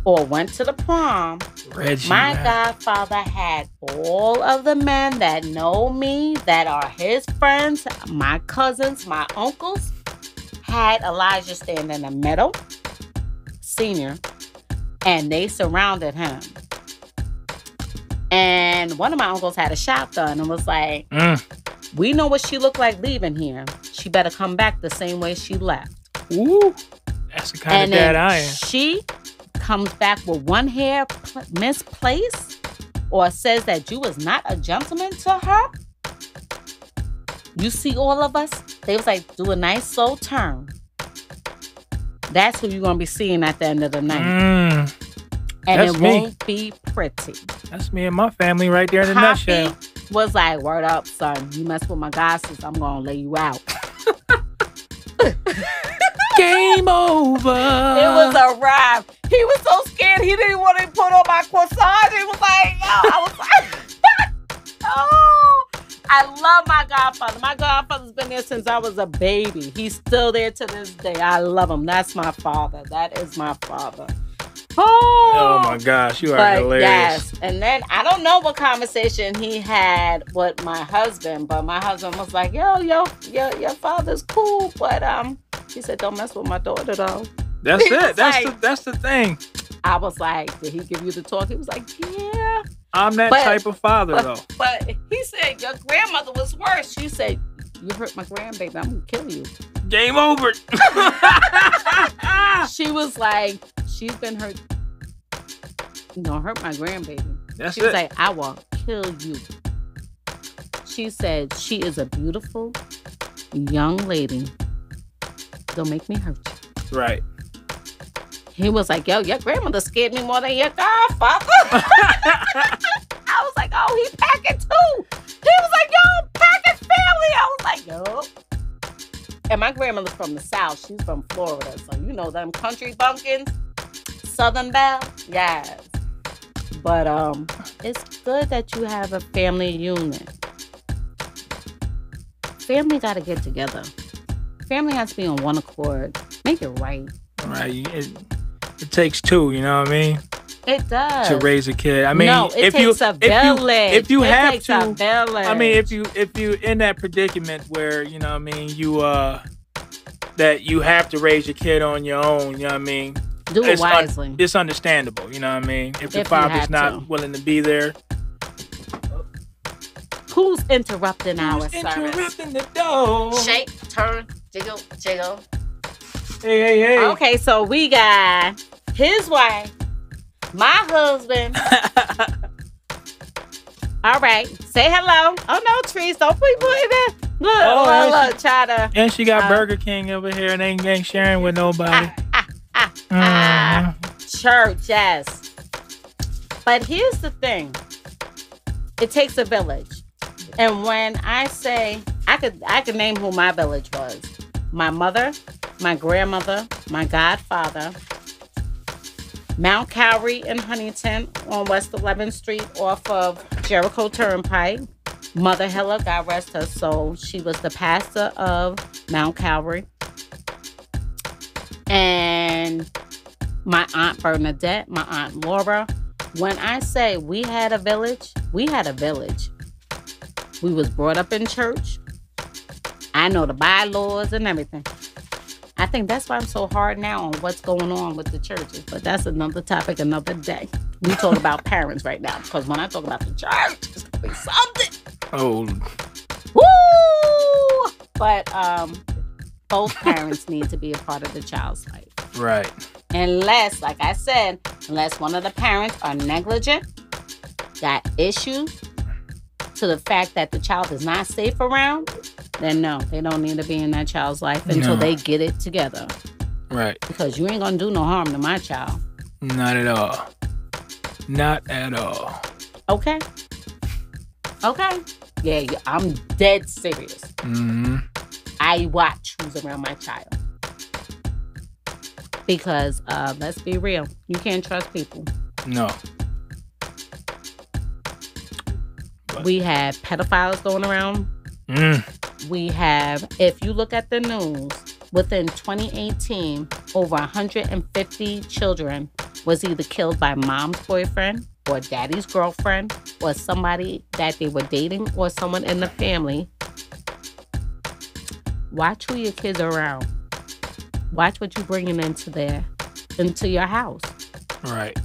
S3: or went to the prom,
S4: Reggie,
S3: my godfather had all of the men that know me, that are his friends, my cousins, my uncles, had Elijah stand in the middle, senior, and they surrounded him. And one of my uncles had a shotgun and was like, we know what she looked like leaving here. She better come back the same way she left.
S4: Ooh, that's the kind of dad I am.
S3: She comes back with one hair misplaced or says that you was not a gentleman to her. You see all of us? They was like, do a nice slow turn. That's who you're going to be seeing at the end of the night. And
S4: That's
S3: it
S4: me.
S3: won't be pretty.
S4: That's me and my family right there in a nutshell.
S3: Was like, word up, son. You mess with my gossips, I'm going to lay you out.
S4: Game over.
S3: It was a wrap. He was so scared he didn't want to put on my corsage. He was like, yo, I was like, oh. I love my godfather. My godfather's been there since I was a baby. He's still there to this day. I love him. That's my father. That is my father.
S4: Oh my gosh, you are hilarious.
S3: Yes. And then I don't know what conversation he had with my husband, but my husband was like, your father's cool, but he said, don't mess with my daughter though.
S4: That's
S3: He
S4: it.
S3: was like,
S4: That's the thing.
S3: I was like, did he give you the talk? He was like, yeah.
S4: I'm that type of father though.
S3: But he said your grandmother was worse. She said, you hurt my grandbaby, I'm gonna kill you.
S4: Game over.
S3: She was like, she's been hurt. Hurt my grandbaby.
S4: That's
S3: she was
S4: it.
S3: like, I will kill you. She said, she is a beautiful young lady. Don't make me hurt you.
S4: Right.
S3: He was like, yo, your grandmother scared me more than your godfather. I was like, oh, he packing too. He was like, yo, packing family. I was like, yo. And my grandmother's from the South. She's from Florida. So, you know them country bumpkins. Southern Belle. Yes. But it's good that you have a family unit. Family got to get together. Family has to be on one accord. Make it right.
S4: Right. It takes two, you know what I mean?
S3: It does.
S4: To raise a kid. I mean,
S3: no, it takes a village.
S4: If you have
S3: takes
S4: to,
S3: a village.
S4: I mean, if you in that predicament where, you know what I mean, you that you have to raise your kid on your own, you know what I mean?
S3: Do it wisely.
S4: It's understandable, you know what I mean? If the father's not willing to be there.
S3: Who's interrupting our service?
S4: Interrupting the door.
S3: Shake, turn, jiggle, jiggle.
S4: Hey.
S3: Okay, so we got his wife, my husband. All right, say hello. Oh no, Trees, don't put it. Look, try to.
S4: And she got Burger King over here and ain't sharing with nobody.
S3: Church, yes. But here's the thing. It takes a village. And when I say, I could name who my village was. My mother, my grandmother, my godfather, Mount Calvary in Huntington on West 11th Street off of Jericho Turnpike. Mother Hilla, God rest her soul. She was the pastor of Mount Calvary. and my Aunt Bernadette, my Aunt Laura. When I say we had a village, we had a village. We was brought up in church. I know the bylaws and everything. I think that's why I'm so hard now on what's going on with the churches. But that's another topic, another day. We talk about parents right now. Because when I talk about the church, it's going to be something.
S4: Oh.
S3: Woo! But both parents need to be a part of the child's life.
S4: Right.
S3: Unless, like I said, unless one of the parents are negligent, got issues to the fact that the child is not safe around, then no, they don't need to be in that child's life until they get it together.
S4: Right.
S3: Because you ain't gonna do no harm to my child.
S4: Not at all. Not at all.
S3: Okay. Okay. Yeah, I'm dead serious.
S4: Mm-hmm.
S3: I watch who's around my child. Because, let's be real, you can't trust people.
S4: No.
S3: We have pedophiles going around. We have, if you look at the news, within 2018, over 150 children was either killed by mom's boyfriend or daddy's girlfriend or somebody that they were dating or someone in the family. Watch who your kids are around. Watch what you're bringing into your house.
S4: Right.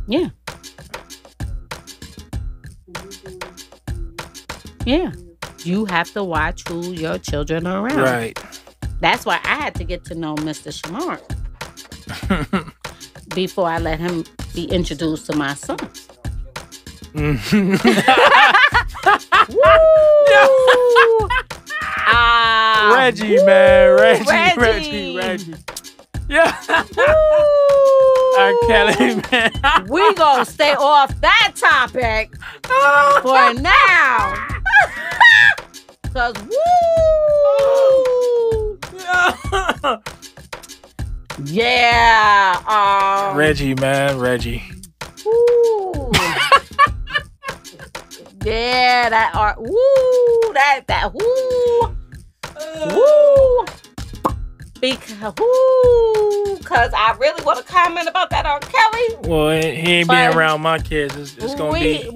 S3: Yeah. Yeah. You have to watch who your children are around.
S4: Right.
S3: That's why I had to get to know Mr. Shamar before I let him be introduced to my son. Woo!
S4: Reggie, man. Reggie. Yeah. R. Kelly, man.
S3: We gonna stay off that topic for now. Cause yeah.
S4: Reggie, man. Reggie.
S3: Woo. Yeah, that art. Woo, that woo. Woo. Because I really want to comment about that R. Kelly.
S4: Well, he ain't been around my kids. It's gonna be.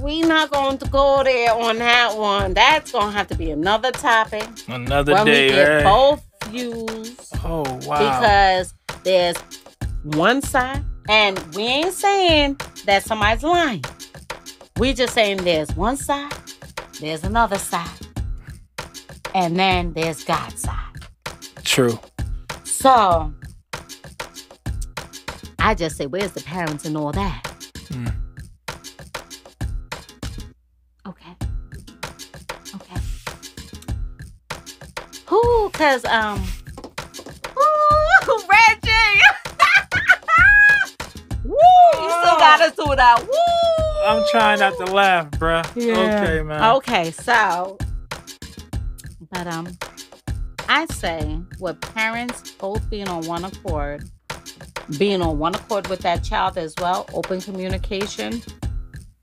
S3: We not going to go there on that one. That's gonna have to be another topic.
S4: Another
S3: where
S4: day,
S3: we get
S4: right?
S3: both views.
S4: Oh wow!
S3: Because there's one side, and we ain't saying that somebody's lying. We just saying there's one side, there's another side, and then there's God's side.
S4: True.
S3: So, I just say, where's the parents and all that? Okay. Who? Cause Reggie. Woo! You still got us to that. Woo!
S4: I'm trying not to laugh, bruh.
S3: Yeah.
S4: Okay, man.
S3: Okay, so, but I say with parents both being on one accord with that child as well, open communication,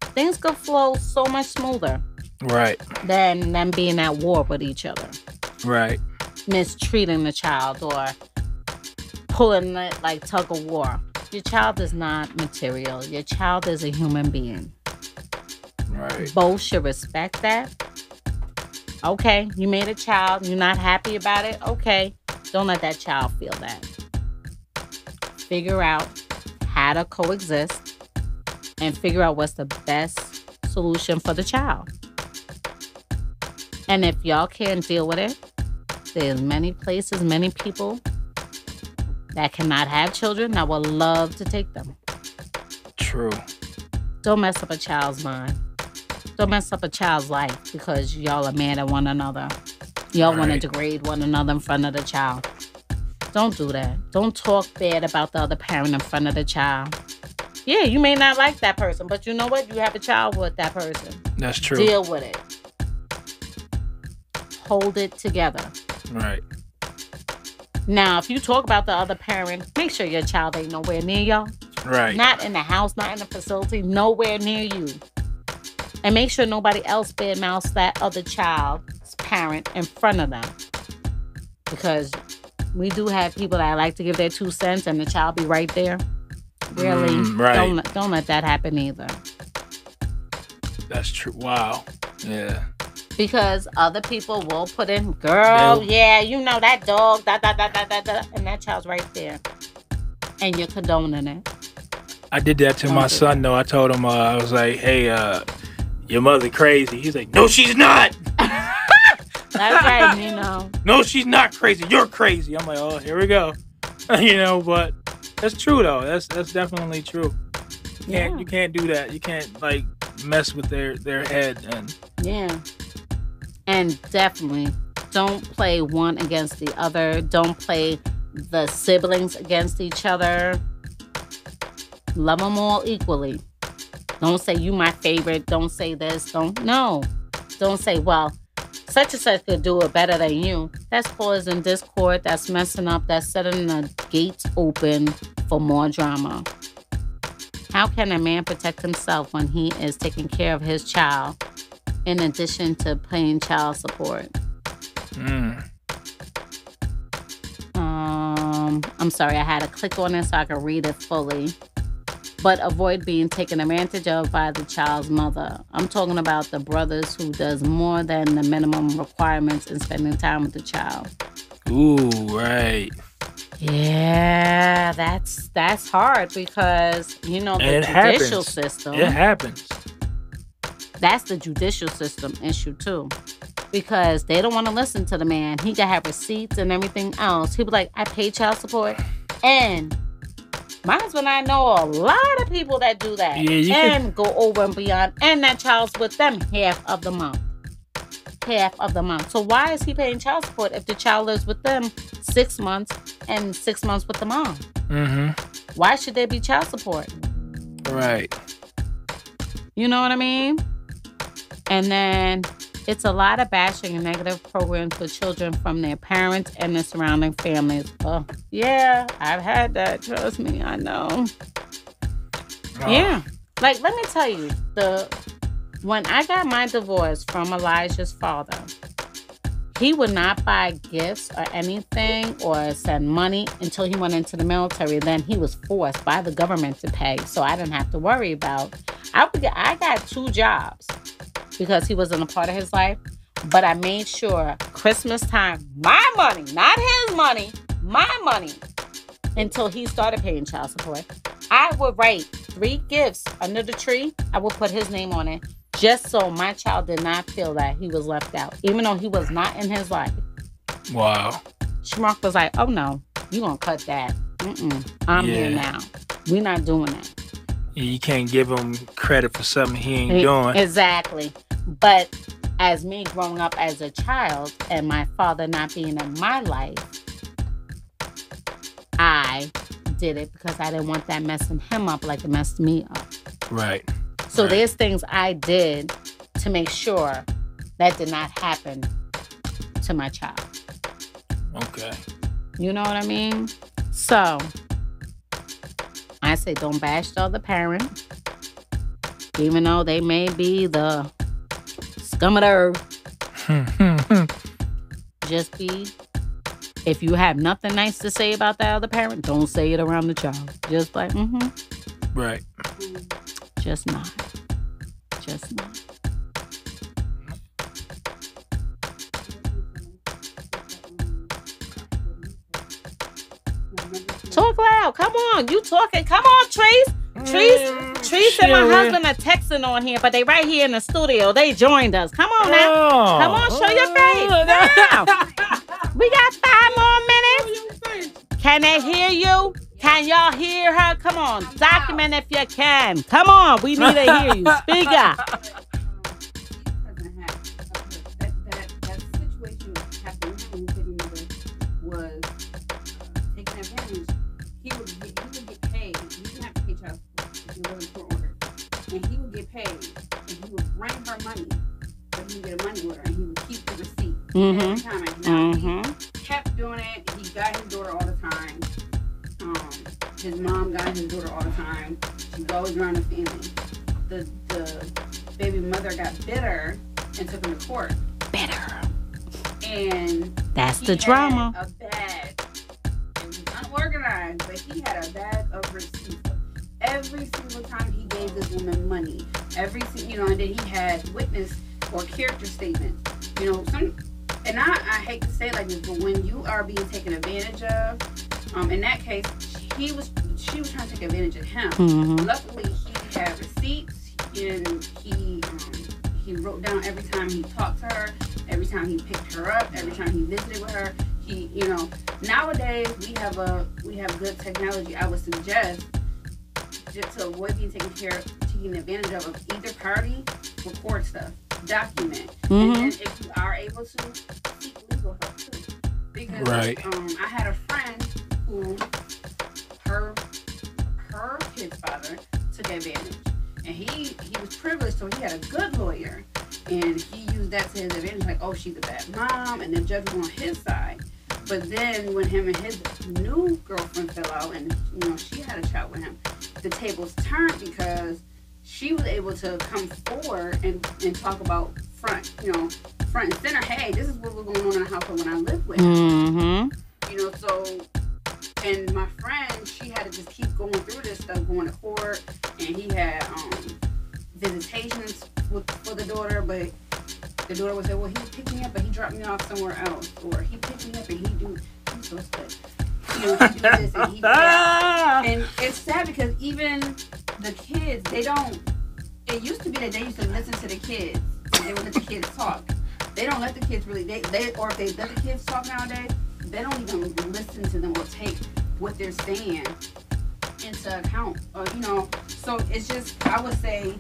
S3: things could flow so much smoother.
S4: Right.
S3: Than them being at war with each other.
S4: Right.
S3: Mistreating the child or pulling it like tug of war. Your child is not material. Your child is a human being.
S4: Right.
S3: Both should respect that. Okay, you made a child. You're not happy about it. Okay, don't let that child feel that. Figure out how to coexist and figure out what's the best solution for the child. And if y'all can't deal with it, there's many places, many people that cannot have children that would love to take them.
S4: True.
S3: Don't mess up a child's mind. Don't mess up a child's life because y'all are mad at one another. Y'all want to degrade one another in front of the child. Don't do that. Don't talk bad about the other parent in front of the child. Yeah, you may not like that person, but you know what? You have a child with that person.
S4: That's true.
S3: Deal with it. Hold it together.
S4: Right.
S3: Now, if you talk about the other parent, make sure your child ain't nowhere near y'all.
S4: Right.
S3: Not in the house, not in the facility, nowhere near you. And make sure nobody else badmouths that other child's parent in front of them. Because we do have people that like to give their 2 cents and the child be right there. Really,
S4: right.
S3: Don't let that happen either.
S4: That's true. Wow. Yeah.
S3: Because other people will put in, girl, yeah, you know that dog, da da da da da da, and that child's right there, and you're condoning it.
S4: I did that to my son though. I told him I was like, hey, your mother crazy. He's like, no, she's not.
S3: That's right, you know.
S4: No, she's not crazy. You're crazy. I'm like, oh, here we go. You know, but that's true though. That's definitely true. You can't do that. You can't like mess with their head and
S3: And definitely don't play one against the other. Don't play the siblings against each other. Love them all equally. Don't say you my favorite. Don't say this. Don't say, well, such and such could do it better than you. That's causing discord. That's messing up. That's setting the gates open for more drama. How can a man protect himself when he is taking care of his child in addition to paying child support? I'm sorry, I had to click on it so I could read it fully. But avoid being taken advantage of by the child's mother. I'm talking about the brothers who does more than the minimum requirements in spending time with the child.
S4: Ooh, right.
S3: Yeah, that's hard because, you know, the judicial system.
S4: It happens.
S3: That's the judicial system issue too. Because they don't want to listen to the man. He can have receipts and everything else. He be like, I pay child support. And my husband and I know a lot of people that do that. And go over and beyond. And that child's with them half of the month. So why is he paying child support if the child lives with them 6 months and 6 months with the mom? Why should there be child support?
S4: Right.
S3: You know what I mean? And then it's a lot of bashing and negative programs for children from their parents and the surrounding families. Oh, yeah, I've had that. Trust me, I know. Yeah. Like, let me tell you, when I got my divorce from Elijah's father, he would not buy gifts or anything or send money until he went into the military. Then he was forced by the government to pay, so I didn't have to worry about. I got 2 jobs because he wasn't a part of his life, but I made sure Christmas time, my money, not his money, my money, until he started paying child support. I would write 3 gifts under the tree. I would put his name on it, just so my child did not feel that he was left out, even though he was not in his life.
S4: Wow.
S3: Schmuck was like, oh no, you gonna cut that. I'm here now. We're not doing that.
S4: You can't give him credit for something he ain't doing.
S3: Exactly. But as me growing up as a child and my father not being in my life, I did it because I didn't want that messing him up like it messed me up.
S4: Right.
S3: So there's things I did to make sure that did not happen to my child.
S4: Okay.
S3: You know what I mean? So I say don't bash the other parent, even though they may be the scum of the earth. Just be, if you have nothing nice to say about that other parent, don't say it around the child. Just like,
S4: Right.
S3: Just not. Talk loud. Come on. You talking. Come on, Trace. Trees and my husband are texting on here, but they right here in the studio. They joined us. Come on now. Come on, show your face. Now. We got 5 more minutes. Can they hear you? Can y'all hear her? Come on. Document if you can. Come on. We need to hear you. Speak up.
S5: That situation happened was taking advantage. He would get paid. You didn't have to pay child support if you were in court order. And he would get paid. And he would bring her money. But he would get a money order. And he would keep the receipt. Every time. He kept doing it. He got his daughter all the time. His mom got his daughter all the time. She was always around the family. The baby mother got bitter and took him to court.
S3: Bitter.
S5: And
S3: that's
S5: he
S3: the drama.
S5: Had a bag. It was unorganized, but he had a bag of receipts. Every single time he gave this woman money, and then he had witness or character statements. And I hate to say it like this, but when you are being taken advantage of, in that case, she was trying to take advantage of him.
S3: Mm-hmm.
S5: Luckily, he had receipts, and he wrote down every time he talked to her, every time he picked her up, every time he visited with her. Nowadays we have good technology. I would suggest, just to avoid being taken advantage of either party, record stuff, document, and then if you are able to, seek legal help too. Because I had a friend who her kid's father took advantage, and he was privileged, so he had a good lawyer, and he used that to his advantage, like, oh, she's a bad mom, and the judge was on his side. But then when him and his new girlfriend fell out, and she had a child with him, the tables turned because she was able to come forward and talk about front and center. Hey, this is what was going on in the household when I lived with him. So, and my friend, she had to just keep going through this stuff, going to court, and he had visitations for the daughter, but the daughter would say, well, he picked me up, but he dropped me off somewhere else, or he picked me up and he's so sick. He do this and he do that. And it's sad because even the kids, it used to be that they used to listen to the kids, and they would let the kids talk. They don't let the kids really, or if they let the kids talk nowadays, they don't even listen to them or take what they're saying into account. So it's just, I would say,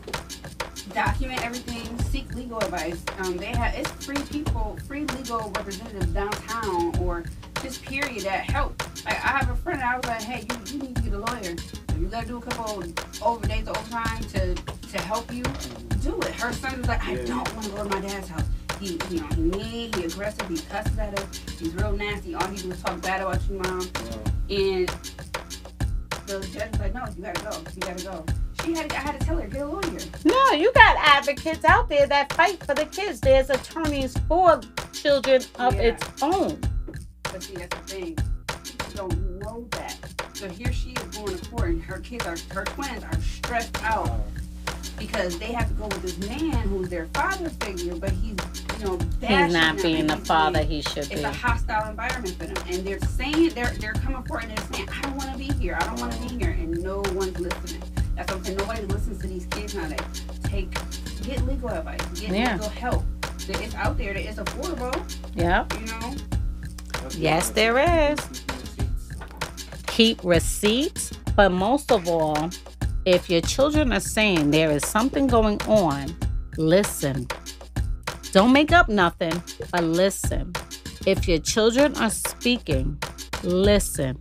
S5: document everything, seek legal advice. It's free legal representatives downtown, or just period, that help. Like, I have a friend, and I was like, hey, you need to get a lawyer. You gotta do a couple days of overtime to help you do it. Her son was like, I don't want to go to my dad's house. He mean, he aggressive, he cusses at us, he's real nasty. All he do is talk bad about you, mom. And the judge was like, no, you gotta go. I had to tell her, get a lawyer.
S3: No, you got advocates out there that fight for the kids. There's attorneys for children of its own.
S5: But see, that's the thing. People don't know that. So here she is going to court, and her twins are stressed out because they have to go with this man who's their father figure, but he's
S3: he's not being the father he should be.
S5: It's a hostile environment for them, and they're saying they're coming forward and they're saying, I don't want to be here, and no one's listening. That's what I'm saying. Nobody listens to these kids nowadays. Get legal advice. Get legal help. It's out there. It's affordable.
S3: Yep. Yes, there is. Keep receipts, but most of all, if your children are saying there is something going on, listen. Don't make up nothing, but listen. If your children are speaking, listen.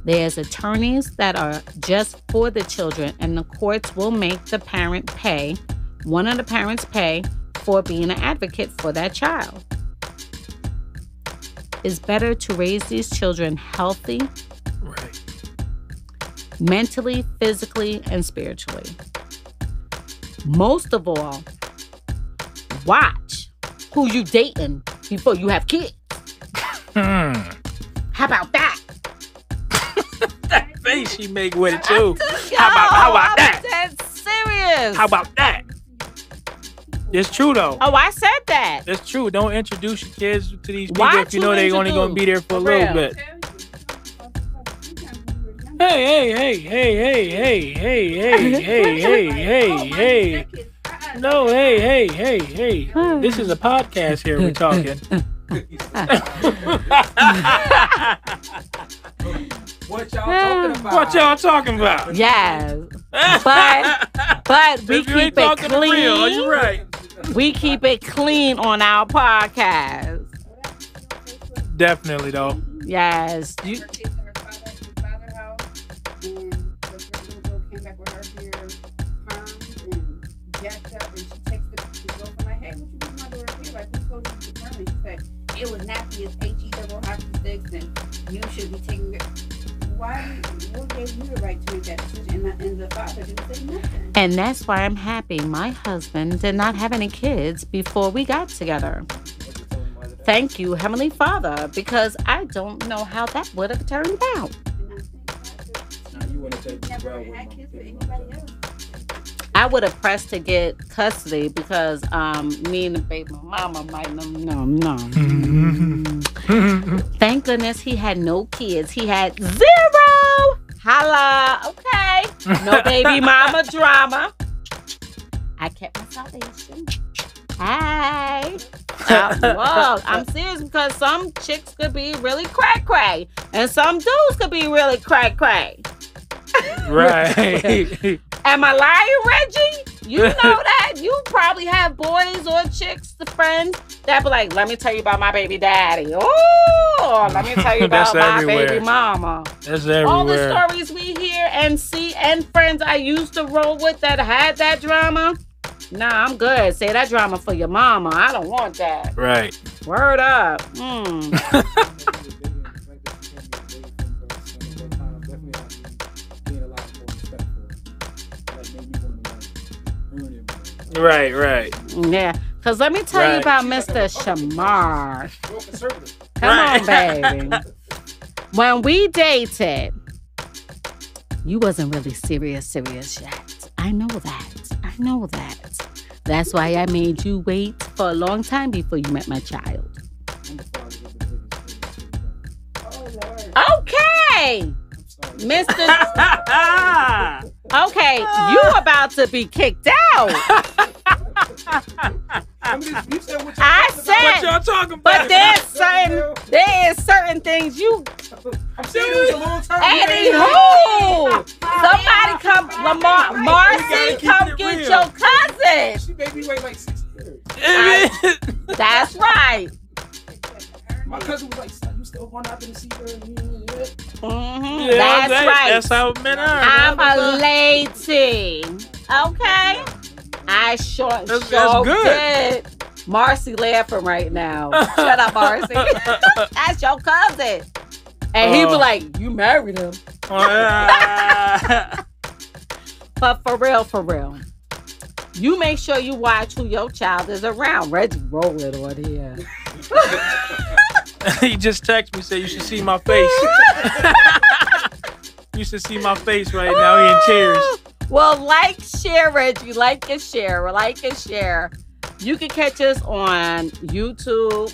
S3: There's attorneys that are just for the children, and the courts will make the parent pay, one of the parents pay, for being an advocate for that child. It's better to raise these children healthy, mentally, physically, and spiritually. Most of all, watch who you dating before you have kids. How about that?
S4: That face she make with it too. How about that?
S3: That's serious.
S4: How about that? It's true though.
S3: Oh, I said that.
S4: It's true. Don't introduce your kids to these people if you know they're only going to be there for a little bit. Hey. No, hey. This is a podcast here. We're talking.
S6: What y'all talking about?
S4: What y'all talking about?
S3: Yes. But we keep it clean.
S4: Real, you're right.
S3: We keep it clean on our podcast.
S4: Definitely, though.
S3: Yes.
S5: It was nasty as HE double hockey sticks, and you should be taking it. what gave you the right to make that decision? And the father didn't say nothing.
S3: And that's why I'm happy my husband did not have any kids before we got together. Thank you, Heavenly Father, because I don't know how that would have turned out.
S5: Never had kids with anybody else.
S3: I would have pressed to get custody because me and the baby mama might no. Thank goodness he had no kids. He had 0. Holla. Okay. No baby mama drama. I kept my salvation. Hey. Look, I'm serious because some chicks could be really cray-cray and some dudes could be really cray-cray.
S4: Right.
S3: Am I lying, Reggie? You know that. You probably have boys or chicks, the friends, that be like, let me tell you about my baby daddy. Oh, let me tell you about my
S4: everywhere.
S3: baby mama.
S4: That's everywhere.
S3: All the stories we hear and see and friends I used to roll with that had that drama. Nah, I'm good. Say that drama for your mama. I don't want that.
S4: Right.
S3: Word up.
S4: Right.
S3: Yeah. Because let me tell you about Mr. Shamar. Come on, baby. When we dated, you wasn't really serious yet. I know that. That's why I made you wait for a long time before you met my child. Okay. Mr. Okay, you about to be kicked out. I said,
S4: what y'all talking about?
S3: but there is certain things you.
S6: I'm saying it was a long time.
S3: Anywho, somebody come, Marcy, come get
S4: real.
S3: your cousin.
S6: She made me wait like 6 years.
S3: That's right.
S6: My cousin was like, son, you still going out there to see her?
S3: Mm-hmm. That's right.
S4: That's how men are.
S3: I'm a lady. Okay. I sure
S4: That's good.
S3: did. Marcy laughing right now. Shut up, Marcy. That's your cousin. And he be like, you married him. But for real, you make sure you watch who your child is around. Reggie rolling on here.
S4: He just texted me, said you should see my face. You should see my face right now. He in tears.
S3: Well, like, share, Reggie. Like and share. You can catch us on YouTube,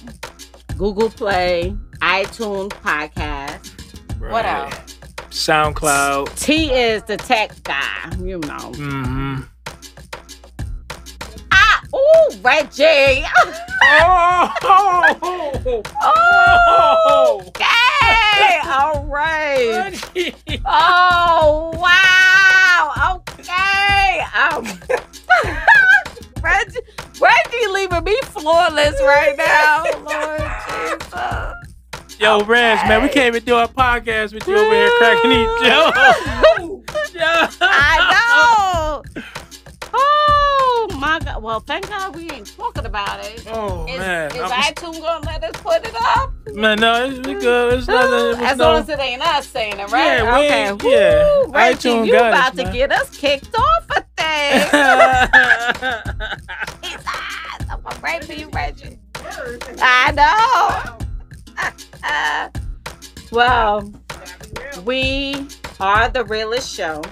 S3: Googleplay, iTunes podcast.
S4: Right.
S3: What else?
S4: SoundCloud.
S3: T is the tech guy, you know.
S4: Mm-hmm.
S3: Ooh, Reggie. Okay. All right. Oh, wow. Okay. Reggie leaving me flawless right now. Lord Jesus.
S4: Yo, Rams, man, we can't even do our podcast with you over here cracking these jokes.
S3: I know. Oh my God! Well, thank God we ain't talking about it.
S4: Oh man,
S3: is iTunes gonna let us put it up?
S4: Man, no, we good. It's nothing.
S3: As long as it ain't us saying it, right?
S4: Yeah,
S3: okay.
S4: Yeah.
S3: Reggie,
S4: iTunes
S3: you
S4: got
S3: about
S4: us,
S3: to
S4: man.
S3: get us kicked off of things. I'm afraid for you, Reggie. I know. Well, we are the realest show,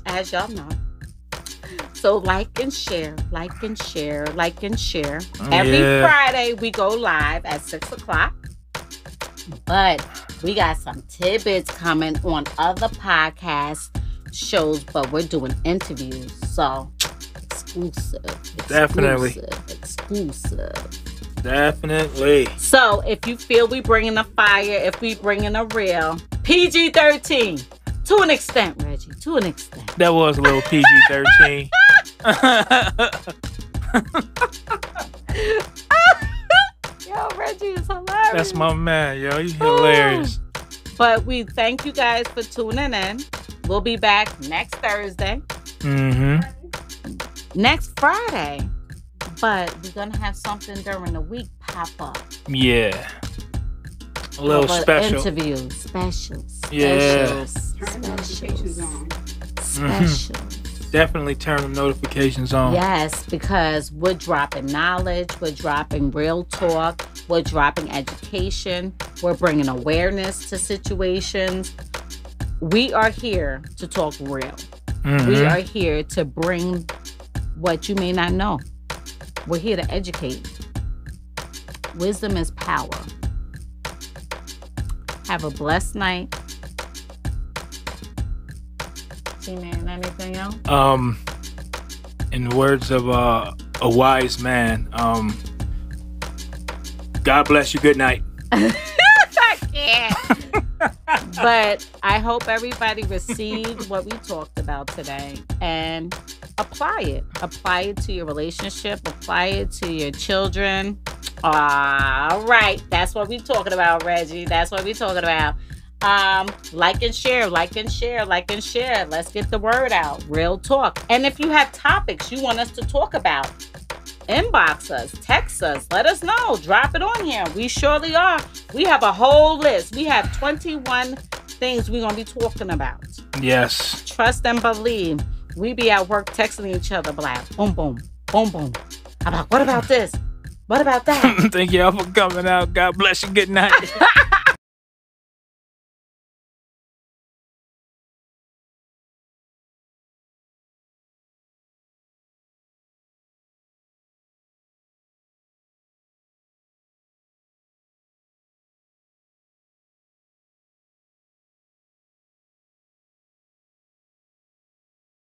S3: as y'all know. So like and share. Every Friday we go live at 6:00. But we got some tidbits coming on other podcast shows, but we're doing interviews. So exclusive.
S4: Definitely. So
S3: if you feel we bringing a fire, if we bringing a real PG-13. To an extent, Reggie. To an extent.
S4: That was a little PG-13.
S3: Yo, Reggie is hilarious.
S4: That's my man, yo. He's hilarious.
S3: But we thank you guys for tuning in. We'll be back next Thursday.
S4: Mm-hmm.
S3: Next Friday. But we're going to have something during the week pop up.
S4: Yeah. A little special.
S3: Interview. Special.
S4: Yeah.
S5: Turn notifications on.
S3: Special.
S4: Definitely turn them notifications on.
S3: Yes, because we're dropping knowledge, we're dropping real talk, we're dropping education, we're bringing awareness to situations. We are here to talk real. We are here to bring what you may not know. We're here to educate. Wisdom is power. Have a blessed night. G-Man, anything else?
S4: In the words of a wise man, God bless you. Good night.
S3: I can't. But I hope everybody received what we talked about today and apply it. Apply it to your relationship. Apply it to your children. All right. That's what we're talking about, Reggie. That's what we're talking about. Like and share. Let's get the word out. Real talk. And if you have topics you want us to talk about, inbox us, text us, let us know. Drop it on here. We surely are. We have a whole list. We have 21 things we're going to be talking about.
S4: Yes.
S3: Trust and believe. We be at work texting each other, like, boom, boom, boom, boom. What about this? What about that?
S4: Thank y'all for coming out. God bless you. Good night.